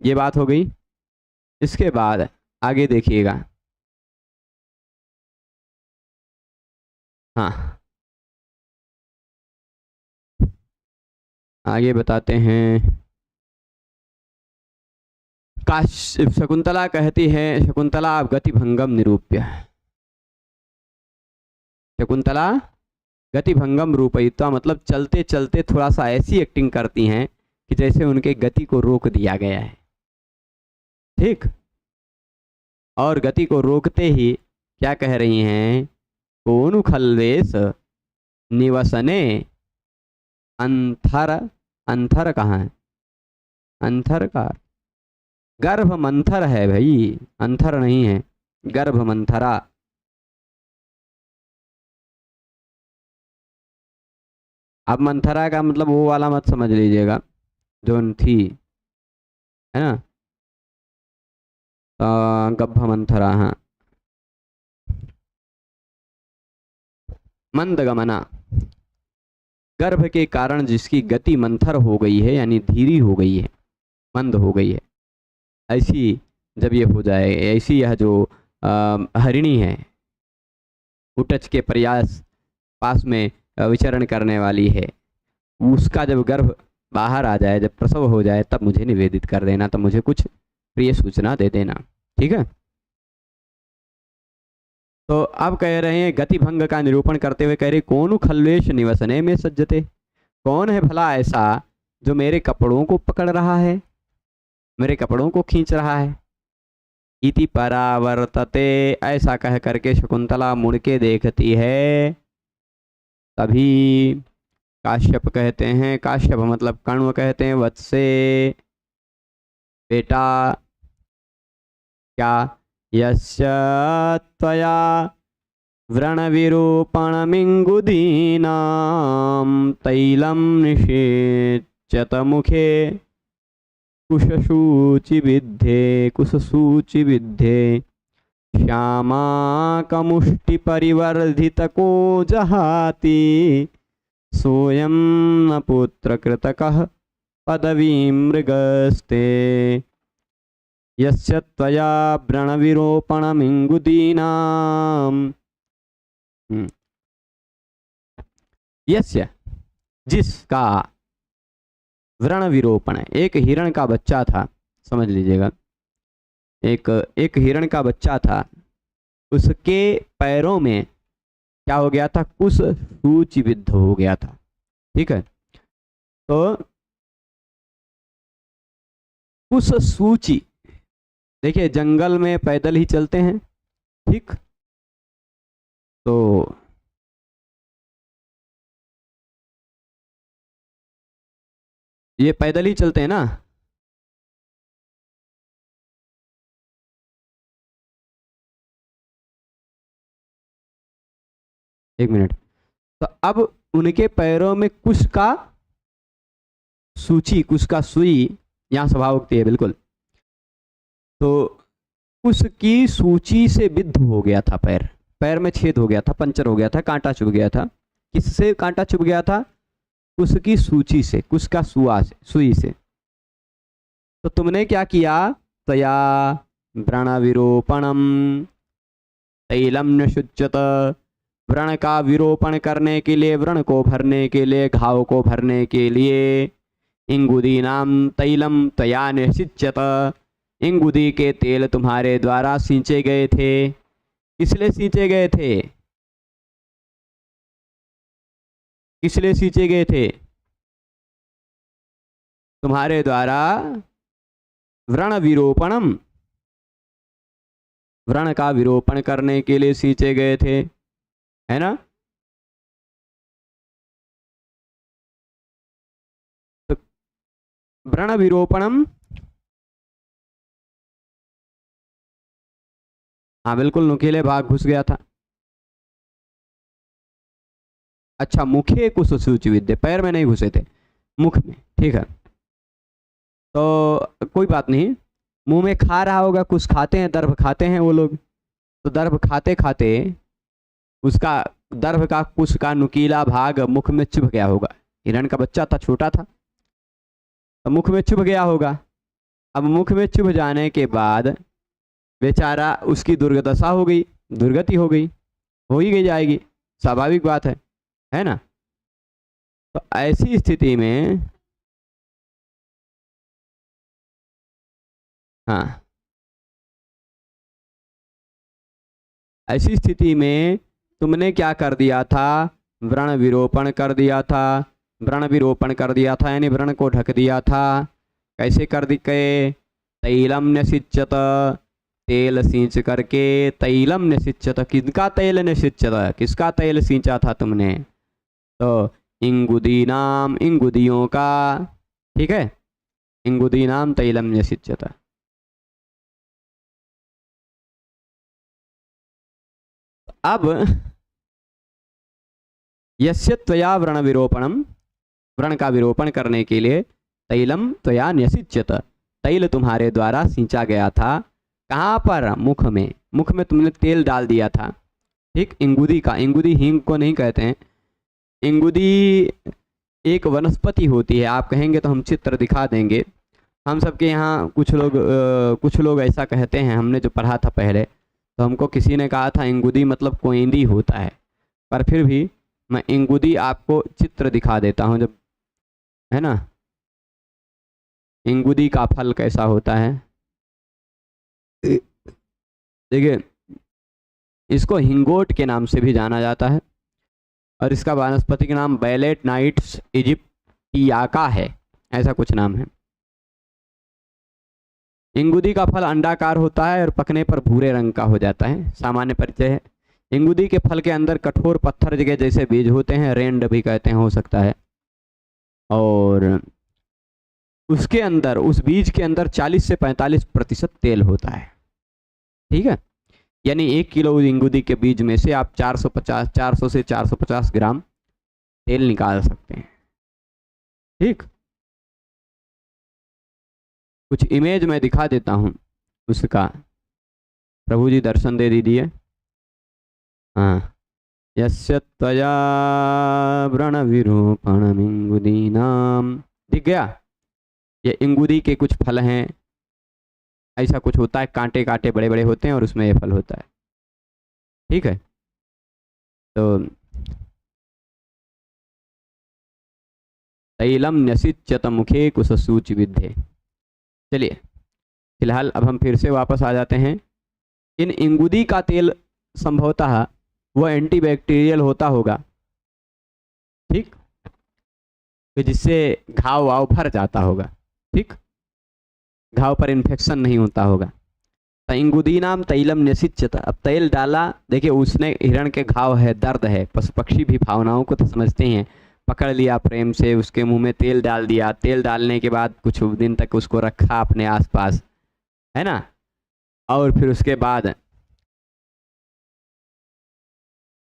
ये बात हो गई। इसके बाद आगे देखिएगा, हाँ आगे बताते हैं। शकुंतला कहती है, शकुंतला गतिभंगम निरूप्य, शकुंतला गतिभंगम रूपयित्वा, मतलब चलते चलते थोड़ा सा ऐसी एक्टिंग करती हैं कि जैसे उनके गति को रोक दिया गया है। ठीक, और गति को रोकते ही क्या कह रही हैं, कोनु खल्वेश निवसने अंथर, अंथर कहाँ है, अंथर का गर्भ मंथर है भाई, अंथर नहीं है, गर्भ मंथरा। अब मंथरा का मतलब वो वाला मत समझ लीजिएगा जो थी, है ना, गभ मंथरा, हाँ, मंदगमना, गर्भ के कारण जिसकी गति मंथर हो गई है, यानी धीरी हो गई है, मंद हो गई है, ऐसी जब ये हो जाए, ऐसी यह जो हरिणी है, उटच के प्रयास पास में विचरण करने वाली है, उसका जब गर्भ बाहर आ जाए, जब प्रसव हो जाए, तब मुझे निवेदित कर देना, तब मुझे कुछ प्रिय सूचना दे देना, ठीक है। तो अब कह रहे हैं गति भंग का निरूपण करते हुए कह रहे, कौन खल्वेश निवसने में सज्जते, कौन है भला ऐसा जो मेरे कपड़ों को पकड़ रहा है, मेरे कपड़ों को खींच रहा है। इति परावर्तते, ऐसा कह करके शकुंतला मुड़ के देखती है। तभी काश्यप कहते हैं, काश्यप मतलब कण्व कहते हैं, वत्से बेटा, क्या, यस्य त्वया व्रणविरूपणमिङ्गुदीनां तैलं निषेच्यत मुखे कुशसूचिविद्धे श्यामाकमुष्टिपरिवर्धितको जहाति सोऽयं न पुत्रकृतकः पदवीं मृगस्ते यस्य त्वया व्रणविरूपणमिङ्गुदीनां, यस्य जिसका व्रण विरोपण है, एक हिरण का बच्चा था, समझ लीजिएगा, एक हिरण का बच्चा था, उसके पैरों में क्या हो गया था, कुश सूचिविद्ध हो गया था, ठीक है। तो कुश सूची, देखिए जंगल में पैदल ही चलते हैं, ठीक, तो ये पैदल ही चलते हैं ना, एक मिनट। तो अब उनके पैरों में कुश का सूची, कुश का सुई यहाँ स्वभावोक्ति है बिल्कुल, तो कुश की सूची से विद्ध हो गया था, पैर, पैर में छेद हो गया था, पंचर हो गया था, कांटा चुभ गया था। किससे कांटा चुभ गया था, कुश की सूची से, कुश का सुआ से, सुई से। तो तुमने क्या किया, तया व्रण विरोपणम तैलम निषुच्यत, व्रण का विरोपण करने के लिए, व्रण को भरने के लिए, घाव को भरने के लिए, इंगुदीनाम तैलम तया निषिच्यत, इंगुदी के तेल तुम्हारे द्वारा सींचे गए थे। किसलिए सींचे गए थे, किसलिए सींचे गए थे, तुम्हारे द्वारा व्रण विरोपणम, व्रण का विरोपण करने के लिए सींचे गए थे, है ना। तो व्रण विरोपणम, हाँ बिल्कुल, नुकीले भाग घुस गया था। अच्छा, मुखे कुश सूचि विद्य, पैर में नहीं घुसे थे, मुख में, ठीक है। तो कोई बात नहीं, मुंह में खा रहा होगा, कुछ खाते हैं, दर्भ खाते हैं वो लोग, तो दर्भ खाते खाते उसका दर्भ का कुश का नुकीला भाग मुख में चुभ गया होगा, हिरण का बच्चा था, छोटा था, तो मुख में चुभ गया होगा। अब मुख में चुभ जाने के बाद बेचारा, उसकी दुर्दशा हो गई, दुर्गति हो गई, हो ही गई जाएगी, स्वाभाविक बात है ना। तो ऐसी स्थिति में, हाँ, ऐसी स्थिति में तुमने क्या कर दिया था, व्रण विरोपण कर दिया था, व्रण विरोपण कर दिया था, यानी व्रण को ढक दिया था। कैसे कर दी गए, तैलम निषिच्यत, तेल सींच करके तैलम निसिच्यत, किसका तेल निसिच्यत, किसका तेल सींचा था तुमने, तो इंगुदीनाम, इंगुदियों का, ठीक है, इंगुदीनाम तैलम निसिच्यत। अब यस्य त्वया व्रण विरोपणम, व्रण का विरोपण करने के लिए तैलम त्वया न्यसिच्यत, तैल तुम्हारे द्वारा सींचा गया था, कहाँ पर, मुख में, मुख में तुमने तेल डाल दिया था, ठीक। इंगुदी का, इंगुदी हींग को नहीं कहते हैं, इंगुदी एक वनस्पति होती है, आप कहेंगे तो हम चित्र दिखा देंगे। हम सबके यहाँ कुछ लोग ऐसा कहते हैं, हमने जो पढ़ा था पहले, तो हमको किसी ने कहा था इंगुदी मतलब कोइंदी होता है, पर फिर भी मैं इंगुदी आपको चित्र दिखा देता हूँ, जब, है ना, इंगुदी का फल कैसा होता है। देखिए, इसको हिंगोट के नाम से भी जाना जाता है, और इसका वानस्पतिक नाम बैलेट नाइट्स इजिप्टियाका है, ऐसा कुछ नाम है। इंगुदी का फल अंडाकार होता है और पकने पर भूरे रंग का हो जाता है, सामान्य परिचय है। इंगुदी के फल के अंदर कठोर पत्थर जगह जैसे बीज होते हैं, रेंड भी कहते हैं, हो सकता है, और उसके अंदर, उस बीज के अंदर 40 से 45% तेल होता है, ठीक है। यानी 1 किलो इंगुदी के बीज में से आप 400 से 450 ग्राम तेल निकाल सकते हैं, ठीक। कुछ इमेज मैं दिखा देता हूँ उसका, प्रभु जी दर्शन दे दीजिए। हाँ, यस्य त्वया व्रण विरूपणम इंगुदीनाम, दिख गया, ये इंगुदी के कुछ फल हैं, ऐसा कुछ होता है, कांटे कांटे बड़े बड़े होते हैं और उसमें ये फल होता है, ठीक है। तो तैलम न्यसिच्यत मुखे कुससूचि विद्धे। चलिए, फिलहाल अब हम फिर से वापस आ जाते हैं। इन इंगुदी का तेल संभवतः वह एंटीबैक्टीरियल होता होगा, ठीक, तो जिससे घाव वाव भर जाता होगा, ठीक, घाव पर इन्फेक्शन नहीं होता होगा। तो इंगुदीनाम तैलम न्यसिच्यत, अब तेल डाला, देखिए उसने, हिरण के घाव है, दर्द है, पशु पक्षी भी भावनाओं को तो समझते हैं, पकड़ लिया प्रेम से, उसके मुंह में तेल डाल दिया, तेल डालने के बाद कुछ दिन तक उसको रखा अपने आसपास, है ना, और फिर उसके बाद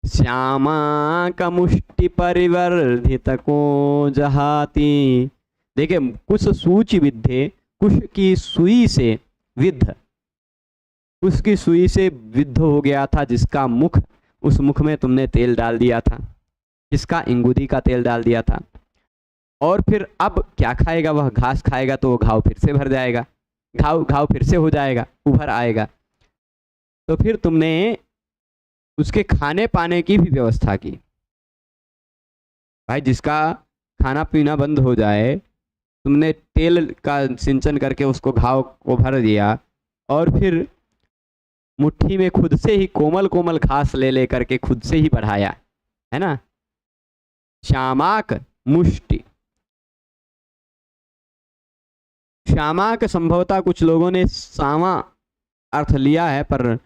श्यामा का मुष्टि परिवर्धित को जहाती, देखिए कुछ सूचि विद्धे, कुश की सुई से विद्ध, कुश की सुई से विद्ध हो गया था जिसका मुख, उस मुख में तुमने तेल डाल दिया था, इसका इंगुदी का तेल डाल दिया था, और फिर अब क्या खाएगा वह, घास खाएगा तो वो घाव फिर से भर जाएगा, घाव फिर से हो जाएगा, उभर आएगा। तो फिर तुमने उसके खाने पाने की भी व्यवस्था की, भाई जिसका खाना पीना बंद हो जाए, तुमने तेल का सिंचन करके उसको घाव को भर दिया, और फिर मुट्ठी में खुद से ही कोमल कोमल घास ले करके खुद से ही बढ़ाया, है ना। श्यामाक मुष्टि, श्यामाक संभवतः कुछ लोगों ने सामा अर्थ लिया है, पर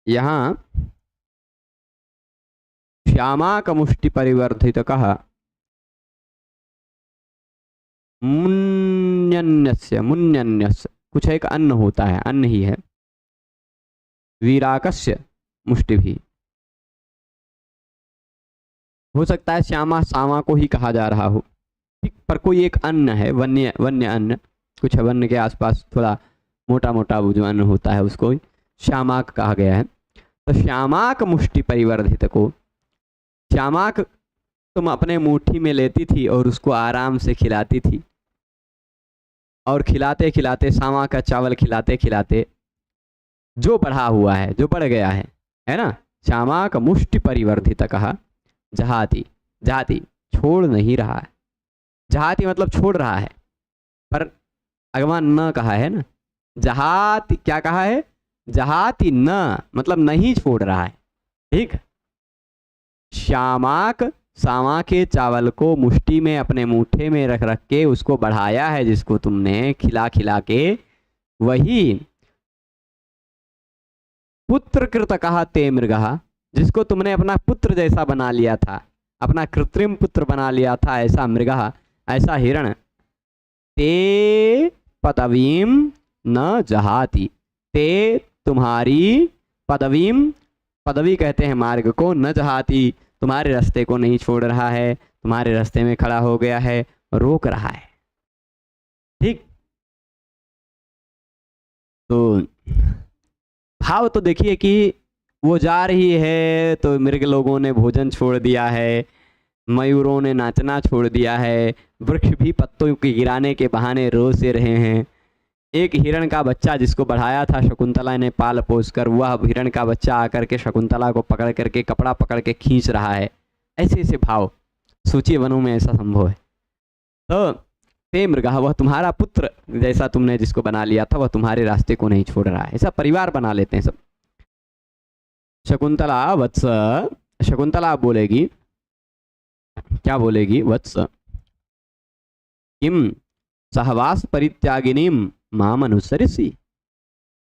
यहाँ श्यामाक मुष्टि परिवर्धित कहा, मुन्यन्यस्य, मुन्यन्यस्य कुछ एक अन्न होता है, अन्न ही है, वीराकस्य मुष्टि भी हो सकता है, श्यामा सामा को ही कहा जा रहा हो, ठीक, पर कोई एक अन्न है, वन्य अन्न, कुछ वन्य के आसपास थोड़ा मोटा मोटा वो जो अन्न होता है उसको श्यामाक कहा गया है। तो श्यामाक मुष्टि परिवर्धित को, श्यामाक तुम अपने मुट्ठी में लेती थी और उसको आराम से खिलाती थी, और खिलाते खिलाते, सामा का चावल खिलाते खिलाते जो बढ़ा हुआ है, जो बढ़ गया है ना, श्यामाक मुष्टि परिवर्धित कहा, जहाती, जहाती छोड़ नहीं रहा है, जहाती मतलब छोड़ रहा है, पर अगवा न कहा है ना, जहाती क्या कहा है, जहाती न मतलब नहीं छोड़ रहा है, ठीक। श्यामाक, सामा के चावल को मुट्ठी में अपने मुट्ठे में रख रख के उसको बढ़ाया है, जिसको तुमने खिला खिला के, वही पुत्र कृत कहा ते मृगः, जिसको तुमने अपना पुत्र जैसा बना लिया था, अपना कृत्रिम पुत्र बना लिया था, ऐसा मृगः, ऐसा हिरण, ते पदवीम न जहाति, ते तुम्हारी पदवीम, पदवी कहते हैं मार्ग को, न जहाती तुम्हारे रास्ते को नहीं छोड़ रहा है, तुम्हारे रास्ते में खड़ा हो गया है, रोक रहा है। ठीक, तो भाव तो देखिए कि वो जा रही है तो मृग लोगों ने भोजन छोड़ दिया है, मयूरों ने नाचना छोड़ दिया है, वृक्ष भी पत्तों के गिराने के बहाने रो से रहे हैं। एक हिरण का बच्चा जिसको बढ़ाया था शकुंतला ने पाल पोस कर, वह हिरण का बच्चा आकर के शकुंतला को पकड़ करके कपड़ा पकड़ के खींच रहा है। ऐसे ऐसे भाव सोचिए, वनों में ऐसा संभव है। तो ते मृगः, वह तुम्हारा पुत्र जैसा तुमने जिसको बना लिया था, वह तुम्हारे रास्ते को नहीं छोड़ रहा है। ऐसा परिवार बना लेते हैं सब। शकुंतला वत्स, शकुंतला बोलेगी, क्या बोलेगी? वत्स किम सहवास परित्यागिनीम माम अनुसरिसी,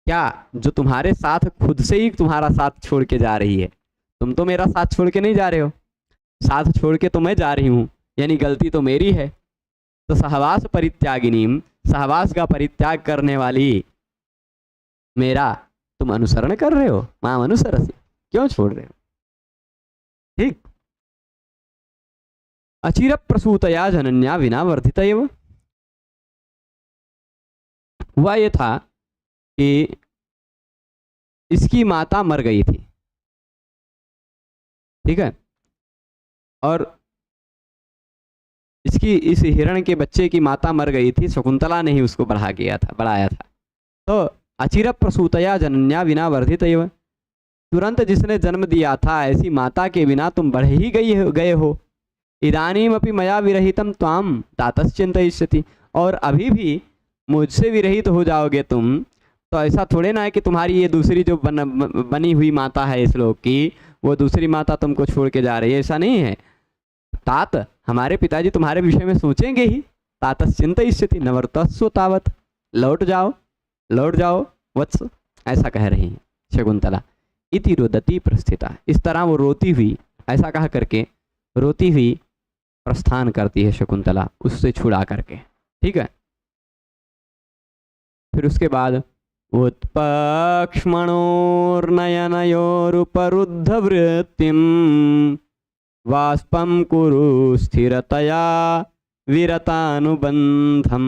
क्या जो तुम्हारे साथ खुद से ही तुम्हारा साथ छोड़ के जा रही है, तुम तो मेरा साथ छोड़ के नहीं जा रहे हो, साथ छोड़ के तो मैं जा रही हूं, यानी गलती तो मेरी है। तो सहवास परित्यागिनीम, सहवास का परित्याग करने वाली मेरा तुम अनुसरण कर रहे हो, माम अनुसरसी, क्यों छोड़ रहे हो? ठीक, अचिर प्रसूतया जनन्या विना वर्धित एव, हुआ ये था कि इसकी माता मर गई थी, ठीक है, और इसकी इस हिरण के बच्चे की माता मर गई थी, शकुंतला ने ही उसको बढ़ाया था। तो अचिर प्रसूतया जनन्या विना वर्धित एव, तुरंत जिसने जन्म दिया था ऐसी माता के बिना तुम बढ़ ही गए हो। इदानीमपि मया विरहितम त्वाम तातस् चिंतयिष्यति, और अभी भी मुझसे विरहित हो जाओगे तुम, तो ऐसा थोड़े ना है कि तुम्हारी ये दूसरी जो बनी हुई माता है इस लोक की, वो दूसरी माता तुमको छोड़ के जा रही है, ऐसा नहीं है। तात, हमारे पिताजी तुम्हारे विषय में सोचेंगे ही, तातस् चिंतयिष्यति नवर्तस्व तावत, लौट जाओ वत्स, ऐसा कह रही है शकुंतला। इति रोदती प्रस्थिता, इस तरह वो रोती हुई, ऐसा कह करके रोती हुई प्रस्थान करती है शकुंतला, उससे छुड़ा करके। ठीक है, फिर उसके बाद उत्पक्ष्मणोर्नयनयोरुपरुद्ध वृत्तिम वाष्पम कुरु स्थिरतया विरतानुबंधम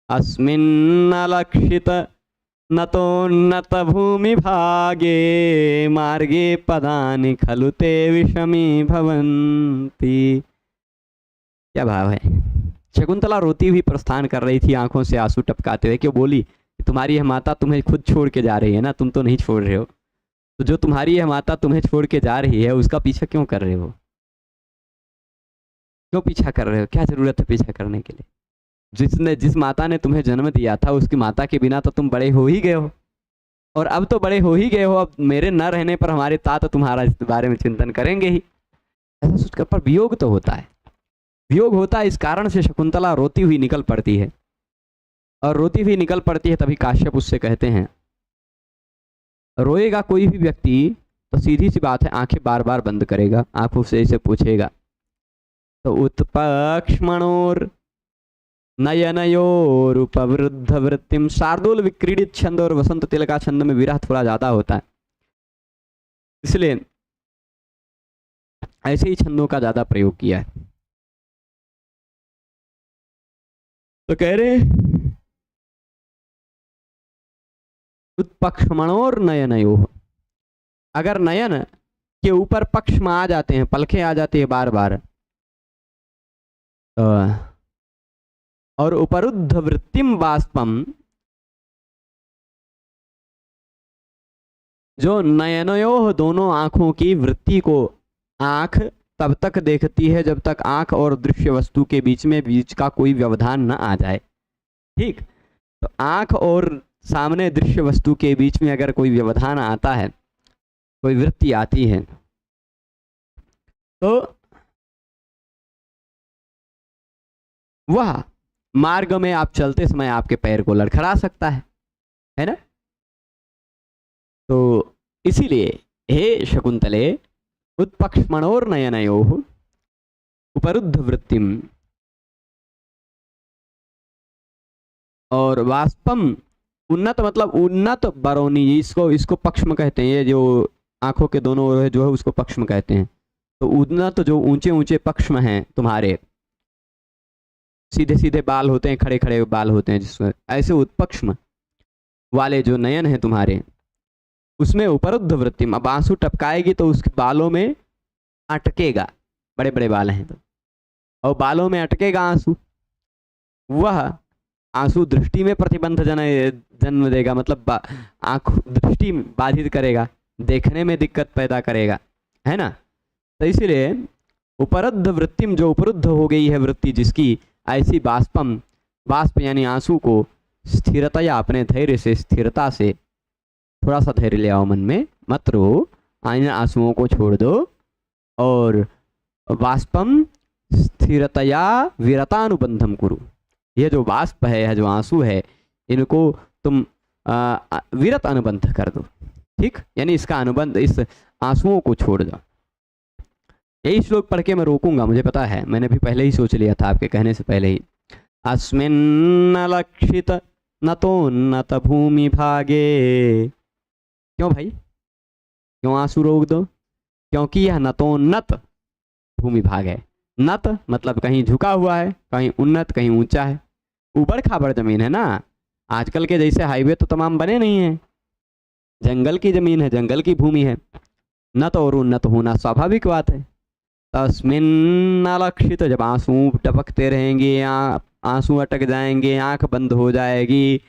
अस्मिन्नलक्षित नतोन्नत भूमि भागे मार्गे पदानि खलु ते विषमी भवन्ति। क्या भाव है? शकुंतला रोती हुई प्रस्थान कर रही थी, आंखों से आंसू टपकाते हुए, क्यों बोली? तुम्हारी यह माता तुम्हें खुद छोड़ के जा रही है ना, तुम तो नहीं छोड़ रहे हो, तो जो तुम्हारी यह माता तुम्हें छोड़ के जा रही है उसका पीछा क्यों कर रहे हो? क्यों पीछा कर रहे हो? क्या जरूरत है पीछा करने के लिए? जिस माता ने तुम्हें जन्म दिया था उसकी माता के बिना तो तुम बड़े हो ही गए हो, और अब तो बड़े हो ही गए हो, अब मेरे न रहने पर हमारे तात तुम्हारा इस बारे में चिंतन करेंगे ही। ऐसा सोचकर, पर वियोग तो होता है, वियोग होता है, इस कारण से शकुंतला रोती हुई निकल पड़ती है। और रोती हुई निकल पड़ती है तभी काश्यप उससे कहते हैं, रोएगा कोई भी व्यक्ति तो सीधी सी बात है आंखें बार बार बंद करेगा, आंखों से इसे पूछेगा। तो उत्पक्ष्मणोर नयनयोरुपवृद्ध वृत्तिम, शार्दूल विक्रीडित छंद और वसंत तिलका छंद में विरह थोड़ा ज्यादा होता है, इसलिए ऐसे ही छंदों का ज्यादा प्रयोग किया है। तो कह रहे उत्पक्ष्मणोर नयनयो, अगर नयन के ऊपर पक्ष में आ जाते हैं, पलखें आ जाती है बार बार, और उपरुद्ध वृत्तिम बाष्पम, जो नयनयो दोनों आंखों की वृत्ति को, आंख तब तक देखती है जब तक आंख और दृश्य वस्तु के बीच का कोई व्यवधान न आ जाए। ठीक, तो आंख और सामने दृश्य वस्तु के बीच में अगर कोई व्यवधान आता है, कोई वृत्ति आती है, तो वह मार्ग में आप चलते समय आपके पैर को लड़खड़ा सकता है ना? तो इसीलिए हे शकुंतले उत्पक्ष्मणोर्नयनयोः उपरुद्ध वृत्तिम और वाष्पम, उन्नत मतलब उन्नत बरौनी, इसको पक्ष्म कहते हैं। ये जो आंखों के दोनों ओर जो है उसको पक्ष्म कहते हैं। तो उन्नत जो ऊंचे ऊंचे पक्ष्म हैं तुम्हारे, सीधे सीधे बाल होते हैं, खड़े खड़े बाल होते हैं जिसमें, ऐसे उत्पक्ष्म वाले जो नयन है तुम्हारे, उसमें उपरुद्ध वृत्तिम, अब आंसू टपकाएगी तो उसके बालों में अटकेगा, बड़े बड़े बाल हैं तो, और बालों में अटकेगा आंसू, वह आंसू दृष्टि में प्रतिबंध जन्म देगा, मतलब आंख दृष्टि बाधित करेगा, देखने में दिक्कत पैदा करेगा, है ना। तो इसलिए उपरुद्ध वृत्तिम, जो उपरुद्ध हो गई है वृत्ति जिसकी, ऐसी बाष्पम, बाष्प यानी आंसू को स्थिरतया, अपने धैर्य से, स्थिरता से, थोड़ा सा धैर्य ले आओ मन में, मत रो, इन आंसुओं को छोड़ दो, और बाष्पम स्थिरतया विरतानुबंधम कुरु, ये जो बाष्प है, यह जो आंसू है, इनको तुम विरत अनुबंध कर दो, ठीक, यानी इसका अनुबंध, इस आंसुओं को छोड़ दो। यही श्लोक पढ़ के मैं रोकूंगा, मुझे पता है, मैंने भी पहले ही सोच लिया था आपके कहने से पहले ही। अस्मिन् लक्षित नतोन्नत भूमि भागे, क्यों भाई, क्यों आंसू रोक दो? क्योंकि यह नतोन्नत भूमि भाग है। नत मतलब कहीं झुका हुआ है, कहीं उन्नत, कहीं ऊंचा है, ऊबड़ खाबड़ जमीन है ना। आजकल के जैसे हाईवे तो तमाम बने नहीं हैं, जंगल की जमीन है, जंगल की भूमि है। नत और उन्नत होना स्वाभाविक बात है। तस्मिन् अलक्षित, जब आंसू टपकते रहेंगे, आंसू अटक जाएंगे, आंख बंद हो जाएगी,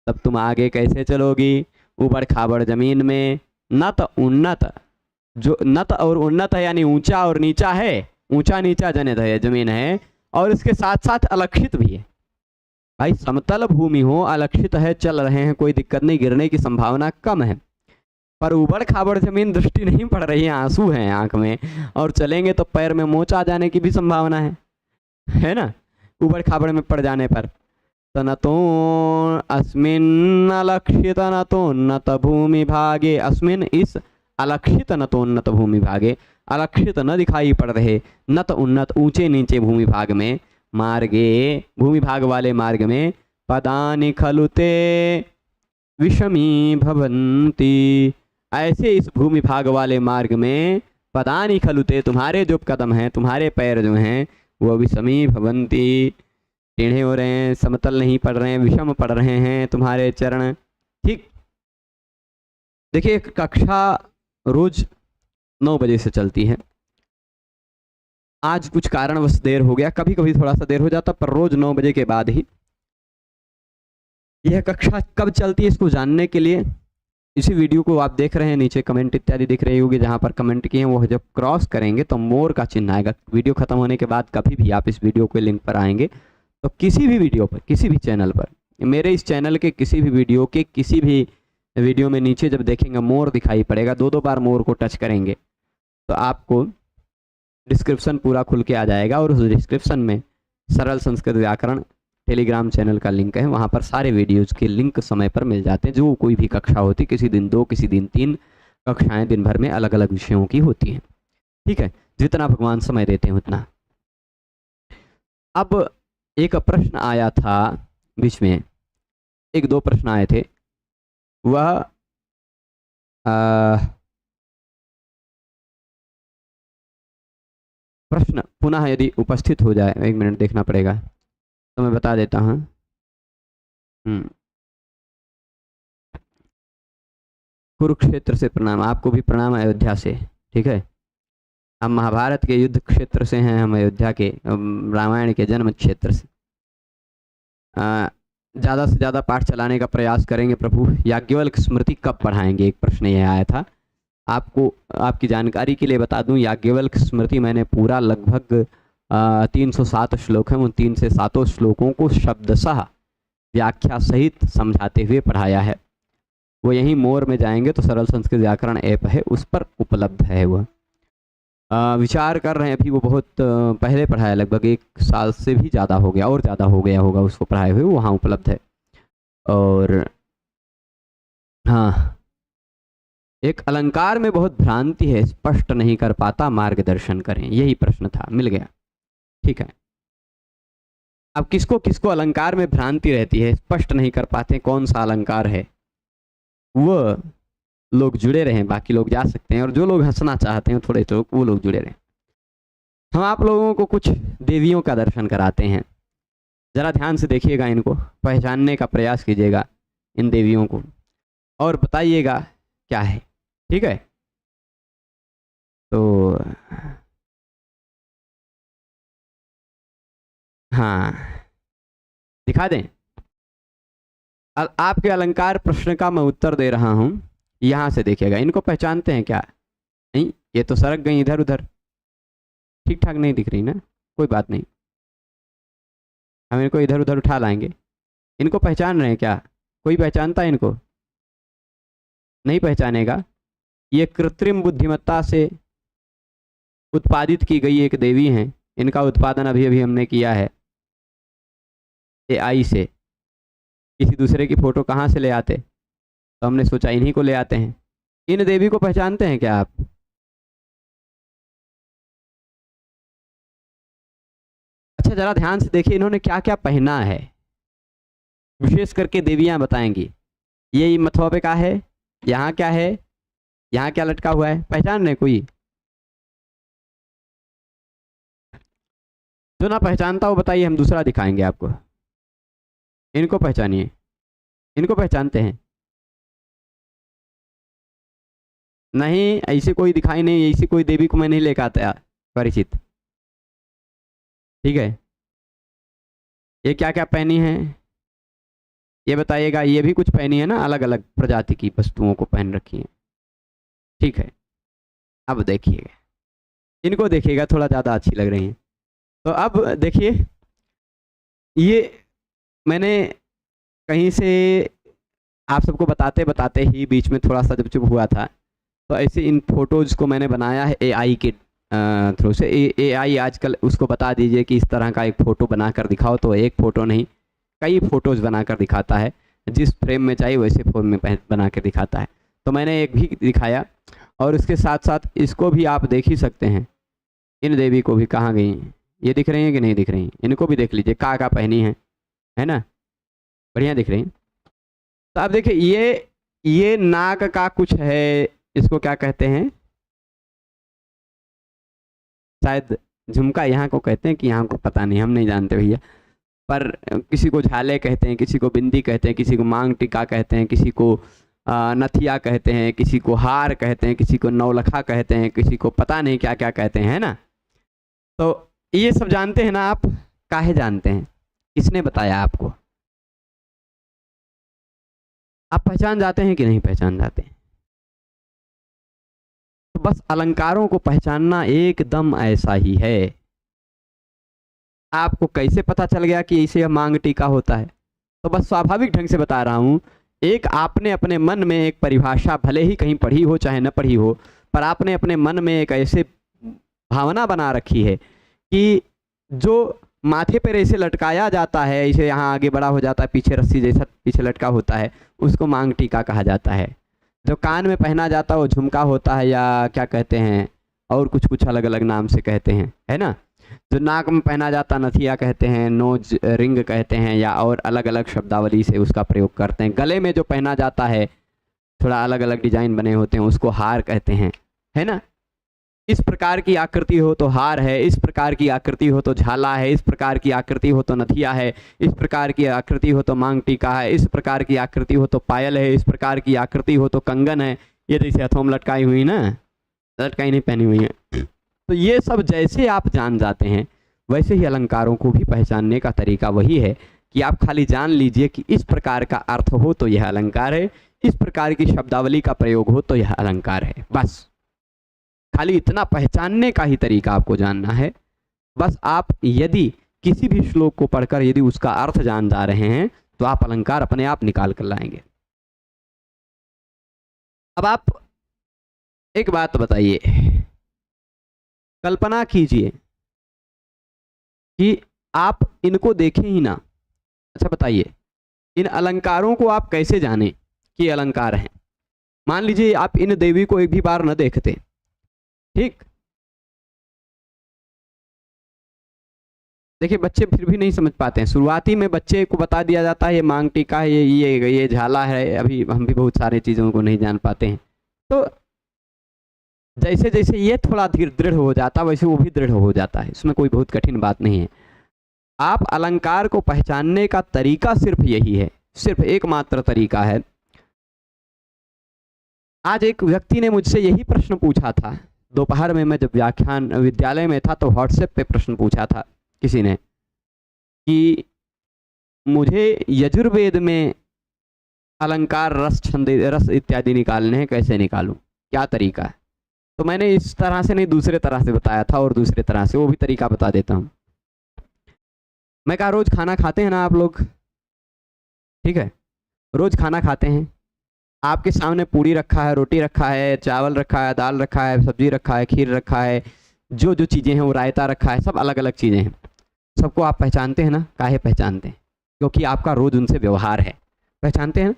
तब तुम आगे कैसे चलोगी? ऊबड़ खाबड़ जमीन में। नत उन्नत, जो नत और उन्नत है यानी ऊंचा और नीचा है, ऊंचा नीचा जनित है जमीन है, और इसके साथ साथ अलक्षित भी है। भाई समतल भूमि हो, अलक्षित है, चल रहे हैं, कोई दिक्कत नहीं, गिरने की संभावना कम है, पर ऊबड़ खाबड़ जमीन, दृष्टि नहीं पड़ रही है, आंसू हैं आंख में, और चलेंगे तो पैर में मोच आ जाने की भी संभावना है ना, ऊबड़ खाबड़ में पड़ जाने पर। तनतो अस्मिन् अलक्षित नतोन्नत भूमि भागे, अस्मिन् इस अलक्षित नतोन्नत भूमि भागे, अलक्षित न दिखाई पड़ रहे, नत उन्नत ऊंचे नीचे भूमि भाग में, मार्गे भूमि भाग वाले मार्ग में, पदानि खलुते विषमी भवन्ति, ऐसे इस भूमि भाग वाले मार्ग में, पदानि खलुते, तुम्हारे जो कदम हैं, तुम्हारे पैर जो हैं, वो विषमी भवन्ति, टेढ़े हो रहे हैं, समतल नहीं पड़ रहे हैं, विषम पड़ रहे हैं तुम्हारे चरण। ठीक, देखिए कक्षा रोज 9 बजे से चलती है। आज कुछ कारणवश देर हो गया, कभी कभी थोड़ा सा देर हो जाता, पर रोज 9 बजे के बाद ही। यह कक्षा कब चलती है इसको जानने के लिए इसी वीडियो को आप देख रहे हैं, नीचे कमेंट इत्यादि दिख रही होगी, जहां पर कमेंट किए हैं वो जब क्रॉस करेंगे तो मोर का चिन्ह आएगा। वीडियो खत्म होने के बाद कभी भी आप इस वीडियो के लिंक पर आएंगे तो किसी भी वीडियो पर, किसी भी चैनल पर, मेरे इस चैनल के किसी भी वीडियो के किसी भी वीडियो में नीचे जब देखेंगे मोर दिखाई पड़ेगा, 2-2 बार मोर को टच करेंगे तो आपको डिस्क्रिप्शन पूरा खुल के आ जाएगा, और उस डिस्क्रिप्शन में सरल संस्कृत व्याकरण टेलीग्राम चैनल का लिंक है, वहाँ पर सारे वीडियोज़ के लिंक समय पर मिल जाते हैं। जो कोई भी कक्षा होती, किसी दिन 2, किसी दिन 3 कक्षाएं दिन भर में अलग अलग विषयों की होती हैं। ठीक है, जितना भगवान समय देते हैं उतना। अब एक प्रश्न आया था बीच में, 1-2 प्रश्न आए थे, वह प्रश्न पुनः यदि उपस्थित हो जाए, 1 मिनट देखना पड़ेगा तो मैं बता देता हूँ। कुरुक्षेत्र से प्रणाम, आपको भी प्रणाम अयोध्या से। ठीक है, हम महाभारत के युद्ध क्षेत्र से हैं, हम अयोध्या के रामायण के जन्म क्षेत्र से। ज़्यादा से ज़्यादा पाठ चलाने का प्रयास करेंगे प्रभु। याज्ञवल्क्य स्मृति कब पढ़ाएंगे, एक प्रश्न यह आया था। आपको आपकी जानकारी के लिए बता दूं, याज्ञवल्क्य स्मृति मैंने पूरा लगभग 307 श्लोक हैं, उन 3 से 7 श्लोकों को शब्दशः व्याख्या सहित समझाते हुए पढ़ाया है। वो यहीं मोर में जाएंगे तो सरल संस्कृत व्याकरण ऐप है, उस पर उपलब्ध है। वह विचार कर रहे हैं अभी, वो बहुत पहले पढ़ाया, लगभग 1 साल से भी ज़्यादा हो गया, और ज़्यादा हो गया होगा उसको पढ़ाए हुए, वहाँ उपलब्ध है। और हाँ, एक अलंकार में बहुत भ्रांति है, स्पष्ट नहीं कर पाता, मार्गदर्शन करें। यही प्रश्न था, मिल गया। ठीक है, अब किसको किसको अलंकार में भ्रांति रहती है, स्पष्ट नहीं कर पाते कौन सा अलंकार है, वो लोग जुड़े रहें, बाकी लोग जा सकते हैं। और जो लोग हंसना चाहते हैं थोड़े लोग, वो लोग जुड़े रहें। हम आप लोगों को कुछ देवियों का दर्शन कराते हैं, जरा ध्यान से देखिएगा, इनको पहचानने का प्रयास कीजिएगा इन देवियों को, और बताइएगा क्या है। ठीक है, तो हाँ, दिखा दें। आपके अलंकार प्रश्न का मैं उत्तर दे रहा हूं, यहां से देखिएगा। इनको पहचानते हैं क्या? नहीं, ये तो सरक गई इधर उधर, ठीक ठाक नहीं दिख रही ना, कोई बात नहीं, हम इनको इधर उधर उठा लाएंगे। इनको पहचान रहे हैं क्या? कोई पहचानता है इनको? नहीं पहचानेगा। ये कृत्रिम बुद्धिमत्ता से उत्पादित की गई एक देवी हैं। इनका उत्पादन अभी अभी हमने किया है AI से। किसी दूसरे की फोटो कहाँ से ले आते, तो हमने सोचा इन्हीं को ले आते हैं। इन देवी को पहचानते हैं क्या आप? अच्छा, जरा ध्यान से देखिए इन्होंने क्या क्या पहना है, विशेष करके देवियां बताएंगी। ये मथुआ पे क्या है, यहाँ क्या है, यहाँ क्या लटका हुआ है, पहचान रहे कोई? जो ना पहचानता हो बताइए, हम दूसरा दिखाएंगे आपको। इनको पहचानिए, इनको पहचानते हैं? नहीं, ऐसी कोई दिखाई नहीं, ऐसी कोई देवी को मैं नहीं लेकर आता परिचित। ठीक है, ये क्या क्या पहनी है ये बताइएगा। ये भी कुछ पहनी है ना, अलग अलग प्रजाति की वस्तुओं को पहन रखी है। ठीक है, अब देखिएगा, इनको देखिएगा, थोड़ा ज़्यादा अच्छी लग रही हैं। तो अब देखिए, ये मैंने कहीं से आप सबको बताते बताते ही बीच में थोड़ा सा जब चुप हुआ था, तो ऐसे इन फोटोज़ को मैंने बनाया है AI के थ्रू से। AI आजकल उसको बता दीजिए कि इस तरह का एक फ़ोटो बनाकर दिखाओ, तो एक फ़ोटो नहीं, कई फ़ोटोज़ बनाकर दिखाता है, जिस फ्रेम में चाहिए वैसे फ्रेम में बना कर दिखाता है। तो मैंने एक भी दिखाया, और उसके साथ साथ इसको भी आप देख ही सकते हैं। इन देवी को भी कहाँ गई, ये दिख रही हैं कि नहीं दिख रही? इनको भी देख लीजिए, का पहनी है ना, बढ़िया दिख रही हैं। तो अब देखिए, ये नाक का कुछ है, इसको क्या कहते हैं, शायद झुमका यहाँ को कहते हैं कि यहाँ को पता नहीं, हम नहीं जानते भैया। पर किसी को झाले कहते हैं, किसी को बिंदी कहते हैं, किसी को मांग टीका कहते हैं, किसी को नथिया कहते हैं, किसी को हार कहते हैं, किसी को नौलखा कहते हैं, किसी को पता नहीं क्या क्या कहते हैं, है ना। तो ये सब जानते हैं ना आप? काहे जानते हैं, किसने बताया आपको? आप पहचान जाते हैं कि नहीं पहचान जाते हैं? तो बस अलंकारों को पहचानना एकदम ऐसा ही है। आपको कैसे पता चल गया कि इसे मांग टीका होता है? तो बस स्वाभाविक ढंग से बता रहा हूं। एक आपने अपने मन में एक परिभाषा, भले ही कहीं पढ़ी हो चाहे न पढ़ी हो, पर आपने अपने मन में एक ऐसे भावना बना रखी है कि जो माथे पर ऐसे लटकाया जाता है, इसे यहाँ आगे बड़ा हो जाता है, पीछे रस्सी जैसा पीछे लटका होता है, उसको मांग टीका कहा जाता है। जो कान में पहना जाता है वो झुमका होता है, या क्या कहते हैं, और कुछ कुछ अलग अलग नाम से कहते हैं, है ना। जो नाक में पहना जाता नथिया कहते हैं, नोज रिंग कहते हैं, या और अलग अलग शब्दावली से उसका प्रयोग करते हैं। गले में जो पहना जाता है, थोड़ा अलग अलग डिजाइन बने होते हैं, उसको हार कहते हैं, है ना। इस प्रकार की आकृति हो तो हार है, इस प्रकार की आकृति हो तो झाला है, इस प्रकार की आकृति हो तो नथिया है, इस प्रकार की आकृति हो तो मांग टीका है, इस प्रकार की आकृति हो तो पायल है, इस प्रकार की आकृति हो तो कंगन है। ये जैसे हथों में लटकाई हुई ना, लटकाई नहीं पहनी हुई है। तो ये सब जैसे आप जान जाते हैं, वैसे ही अलंकारों को भी पहचानने का तरीका वही है कि आप खाली जान लीजिए कि इस प्रकार का अर्थ हो तो यह अलंकार है, इस प्रकार की शब्दावली का प्रयोग हो तो यह अलंकार है। बस खाली इतना पहचानने का ही तरीका आपको जानना है। बस आप यदि किसी भी श्लोक को पढ़कर यदि उसका अर्थ जान जा रहे हैं, तो आप अलंकार अपने आप निकाल कर लाएंगे। अब आप एक बात बताइए, कल्पना कीजिए कि आप इनको देखें ही ना। अच्छा बताइए, इन अलंकारों को आप कैसे जानें कि अलंकार हैं? मान लीजिए आप इन देवी को एक भी बार न देखते, ठीक, देखिए बच्चे फिर भी नहीं समझ पाते हैं। शुरुआती में बच्चे को बता दिया जाता है ये मांग टीका है, ये झाला है, अभी हम भी बहुत सारी चीज़ों को नहीं जान पाते हैं। तो जैसे जैसे ये थोड़ा धीरे दृढ़ हो जाता है वैसे वो भी दृढ़ हो जाता है, इसमें कोई बहुत कठिन बात नहीं है। आप अलंकार को पहचानने का तरीका सिर्फ यही है, सिर्फ एकमात्र तरीका है। आज एक व्यक्ति ने मुझसे यही प्रश्न पूछा था दोपहर में, मैं जब व्याख्यान विद्यालय में था तो व्हाट्सएप पे प्रश्न पूछा था किसी ने कि मुझे यजुर्वेद में अलंकार, रस, छंद, रस इत्यादि निकालने हैं, कैसे निकालूं, क्या तरीका है? तो मैंने इस तरह से नहीं दूसरे तरह से बताया था, और दूसरे तरह से वो भी तरीका बता देता हूँ। मैं कहा रोज खाना खाते हैं ना आप लोग, ठीक है, रोज खाना खाते हैं, आपके सामने पूड़ी रखा है, रोटी रखा है, चावल रखा है, दाल रखा है, सब्जी रखा है, खीर रखा है, जो जो चीज़ें हैं वो रायता रखा है, सब अलग अलग चीज़ें हैं। सबको आप पहचानते हैं ना? काहे पहचानते हैं? क्योंकि आपका रोज उनसे व्यवहार है, पहचानते हैं ना?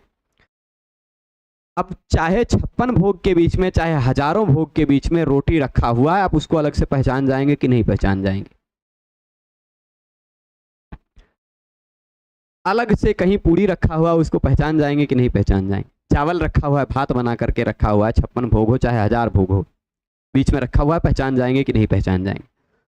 अब चाहे 56 भोग के बीच में, चाहे हजारों भोग के बीच में रोटी रखा हुआ है, आप उसको अलग से पहचान जाएंगे कि नहीं पहचान जाएंगे? अलग से कहीं पूड़ी रखा हुआ उसको पहचान जाएंगे कि नहीं पहचान जाएंगे? चावल रखा हुआ है, भात बना करके रखा हुआ है, 56 भोग हो चाहे 1000 भोग हो, बीच में रखा हुआ है, पहचान जाएंगे कि नहीं पहचान जाएंगे?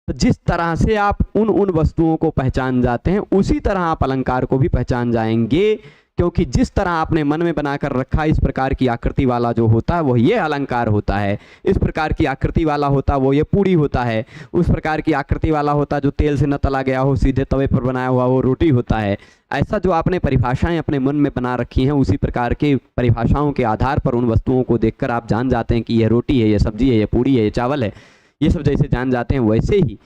तो जिस तरह से आप उन वस्तुओं को पहचान जाते हैं उसी तरह आप अलंकार को भी पहचान जाएंगे, क्योंकि जिस तरह आपने मन में बनाकर रखा इस प्रकार की आकृति वाला जो होता है वो ये अलंकार होता है, इस प्रकार की आकृति वाला होता है वो ये पूड़ी होता है, उस प्रकार की आकृति वाला होता जो तेल से न तला गया हो, सीधे तवे पर बनाया हुआ वो रोटी होता है। ऐसा जो आपने परिभाषाएं अपने मन में बना रखी हैं, उसी प्रकार के परिभाषाओं के आधार पर उन वस्तुओं को देखकर आप जान जाते हैं कि यह रोटी है, यह सब्जी है, यह पूड़ी है, यह चावल है, ये सब जैसे जान जाते हैं वैसे ही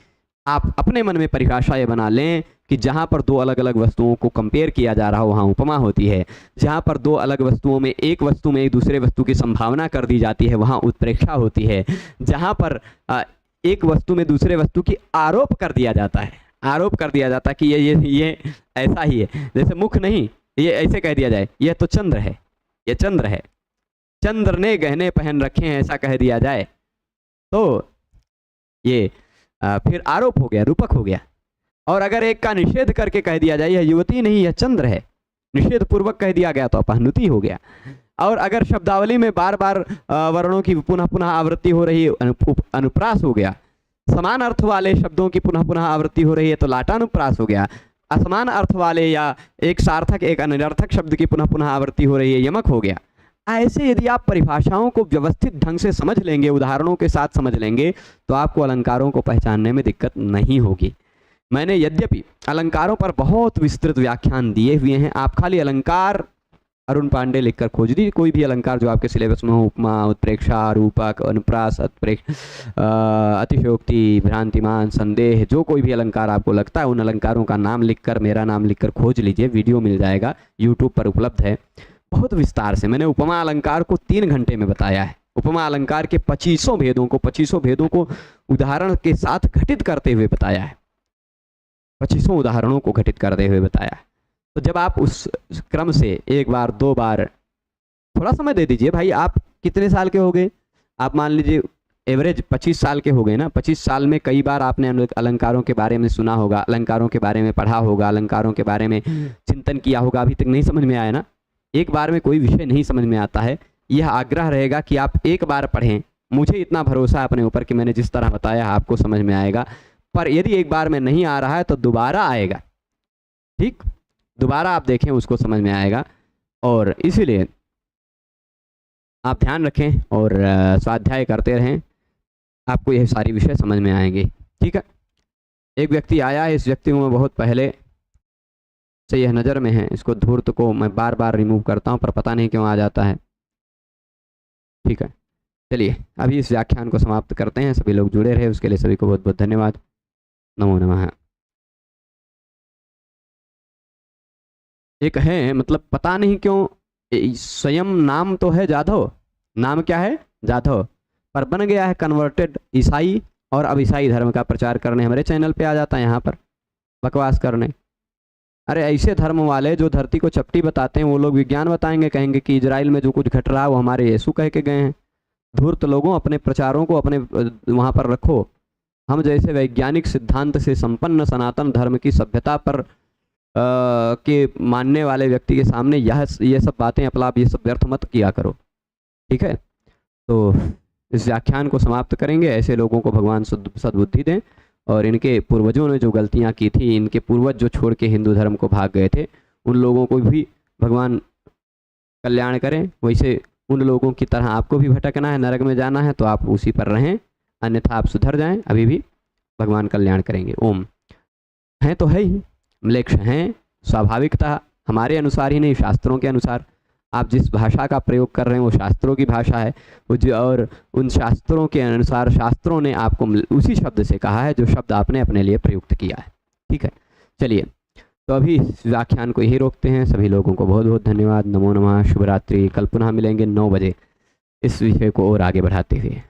आप अपने मन में परिभाषा ये बना लें कि जहाँ पर दो अलग अलग वस्तुओं को कंपेयर किया जा रहा हो वहाँ उपमा होती है, जहाँ पर दो अलग वस्तुओं में एक वस्तु में एक दूसरे वस्तु की संभावना कर दी जाती है वहाँ उत्प्रेक्षा होती है, जहाँ पर एक वस्तु में दूसरे वस्तु की आरोप कर दिया जाता है, आरोप कर दिया जाता है कि ये ऐसा ही है, जैसे मुख नहीं, ये ऐसे कह दिया जाए यह तो चंद्र है, ये चंद्र है, चंद्र ने गहने पहन रखे हैं, ऐसा कह दिया जाए तो ये फिर आरोप हो गया, रूपक हो गया। और अगर एक का निषेध करके कह दिया जाए यह युवती नहीं यह चंद्र है, निषेध पूर्वक कह दिया गया तो अपहनुति हो गया। और अगर शब्दावली में बार बार वर्णों की पुनः पुनः आवृत्ति हो रही है, अनुप्रास हो गया। समान अर्थ वाले शब्दों की पुनः पुनः आवृत्ति हो रही है तो लाटानुप्रास हो गया। असमान अर्थ वाले या एक सार्थक एक अनिरर्थक शब्द की पुनः पुनः आवृत्ति हो रही है, यमक हो गया। ऐसे यदि आप परिभाषाओं को व्यवस्थित ढंग से समझ लेंगे, उदाहरणों के साथ समझ लेंगे, तो आपको अलंकारों को पहचानने में दिक्कत नहीं होगी। मैंने यद्यपि अलंकारों पर बहुत विस्तृत व्याख्यान दिए हुए हैं, आप खाली अलंकार अरुण पांडे लिखकर खोज दीजिए, कोई भी अलंकार जो आपके सिलेबस में हो, उपमा, उत्प्रेक्षा, रूपक, अनुप्रास, अतिशयोक्ति, भ्रांतिमान, संदेह, जो कोई भी अलंकार आपको लगता है उन अलंकारों का नाम लिखकर, मेरा नाम लिखकर खोज लीजिए, वीडियो मिल जाएगा, यूट्यूब पर उपलब्ध है। बहुत विस्तार से मैंने उपमा अलंकार को 3 घंटे में बताया है। उपमा अलंकार के 2500 भेदों को उदाहरण के साथ घटित करते हुए बताया है, 2500 उदाहरणों को घटित करते हुए बताया है। तो जब आप उस क्रम से एक बार 2 बार थोड़ा समय दे दीजिए भाई। आप कितने साल के हो गए? आप मान लीजिए एवरेज 25 साल के हो गए ना। 25 साल में कई बार आपने अलंकारों के बारे में सुना होगा, अलंकारों के बारे में पढ़ा होगा, अलंकारों के बारे में चिंतन किया होगा, अभी तक नहीं समझ में आया ना। एक बार में कोई विषय नहीं समझ में आता है। यह आग्रह रहेगा कि आप एक बार पढ़ें। मुझे इतना भरोसा है अपने ऊपर कि मैंने जिस तरह बताया आपको समझ में आएगा। पर यदि एक बार में नहीं आ रहा है तो दोबारा आएगा, ठीक, दोबारा आप देखें उसको समझ में आएगा। और इसीलिए आप ध्यान रखें और स्वाध्याय करते रहें, आपको यह सारी विषय समझ में आएंगे, ठीक है। एक व्यक्ति आया है, इस व्यक्ति को मैं बहुत पहले से यह नज़र में है, इसको धूर्त को मैं बार बार रिमूव करता हूं पर पता नहीं क्यों आ जाता है, ठीक है। चलिए अभी इस व्याख्यान को समाप्त करते हैं। सभी लोग जुड़े रहे उसके लिए सभी को बहुत बहुत धन्यवाद। नमो नमः। एक है, मतलब पता नहीं क्यों स्वयं नाम तो है जाधव, नाम क्या है जाधव, पर बन गया है कन्वर्टेड ईसाई, और अब ईसाई धर्म का प्रचार करने हमारे चैनल पे आ जाता है, यहाँ पर बकवास करने। अरे ऐसे धर्म वाले जो धरती को चपटी बताते हैं, वो लोग विज्ञान बताएंगे, कहेंगे कि इजराइल में जो कुछ घट रहा है वो हमारे यीशु कह के गए हैं। धूर्त लोगों, अपने प्रचारों को अपने वहाँ पर रखो। हम जैसे वैज्ञानिक सिद्धांत से संपन्न सनातन धर्म की सभ्यता पर के मानने वाले व्यक्ति के सामने ये सब बातें अपलाप, ये सब व्यर्थ मत किया करो। ठीक है, तो इस व्याख्यान को समाप्त करेंगे। ऐसे लोगों को भगवान सद्बुद्धि दें, और इनके पूर्वजों ने जो गलतियां की थी, इनके पूर्वज जो छोड़ के हिंदू धर्म को भाग गए थे, उन लोगों को भी भगवान कल्याण करें। वैसे उन लोगों की तरह आपको भी भटकना है, नरक में जाना है, तो आप उसी पर रहें, अन्यथा आप सुधर जाएं, अभी भी भगवान कल्याण करेंगे। ओम। हैं तो है ही, म्लेच्छ हैं स्वाभाविकता, हमारे अनुसार ही नहीं, शास्त्रों के अनुसार। आप जिस भाषा का प्रयोग कर रहे हैं वो शास्त्रों की भाषा है, और उन शास्त्रों के अनुसार शास्त्रों ने आपको उसी शब्द से कहा है जो शब्द आपने अपने लिए प्रयुक्त किया है। ठीक है, चलिए तो अभी इस व्याख्यान को यही रोकते हैं। सभी लोगों को बहुत बहुत धन्यवाद। नमो नमः, शुभ रात्रि। कल पुनः मिलेंगे 9 बजे इस विषय को और आगे बढ़ाते हुए।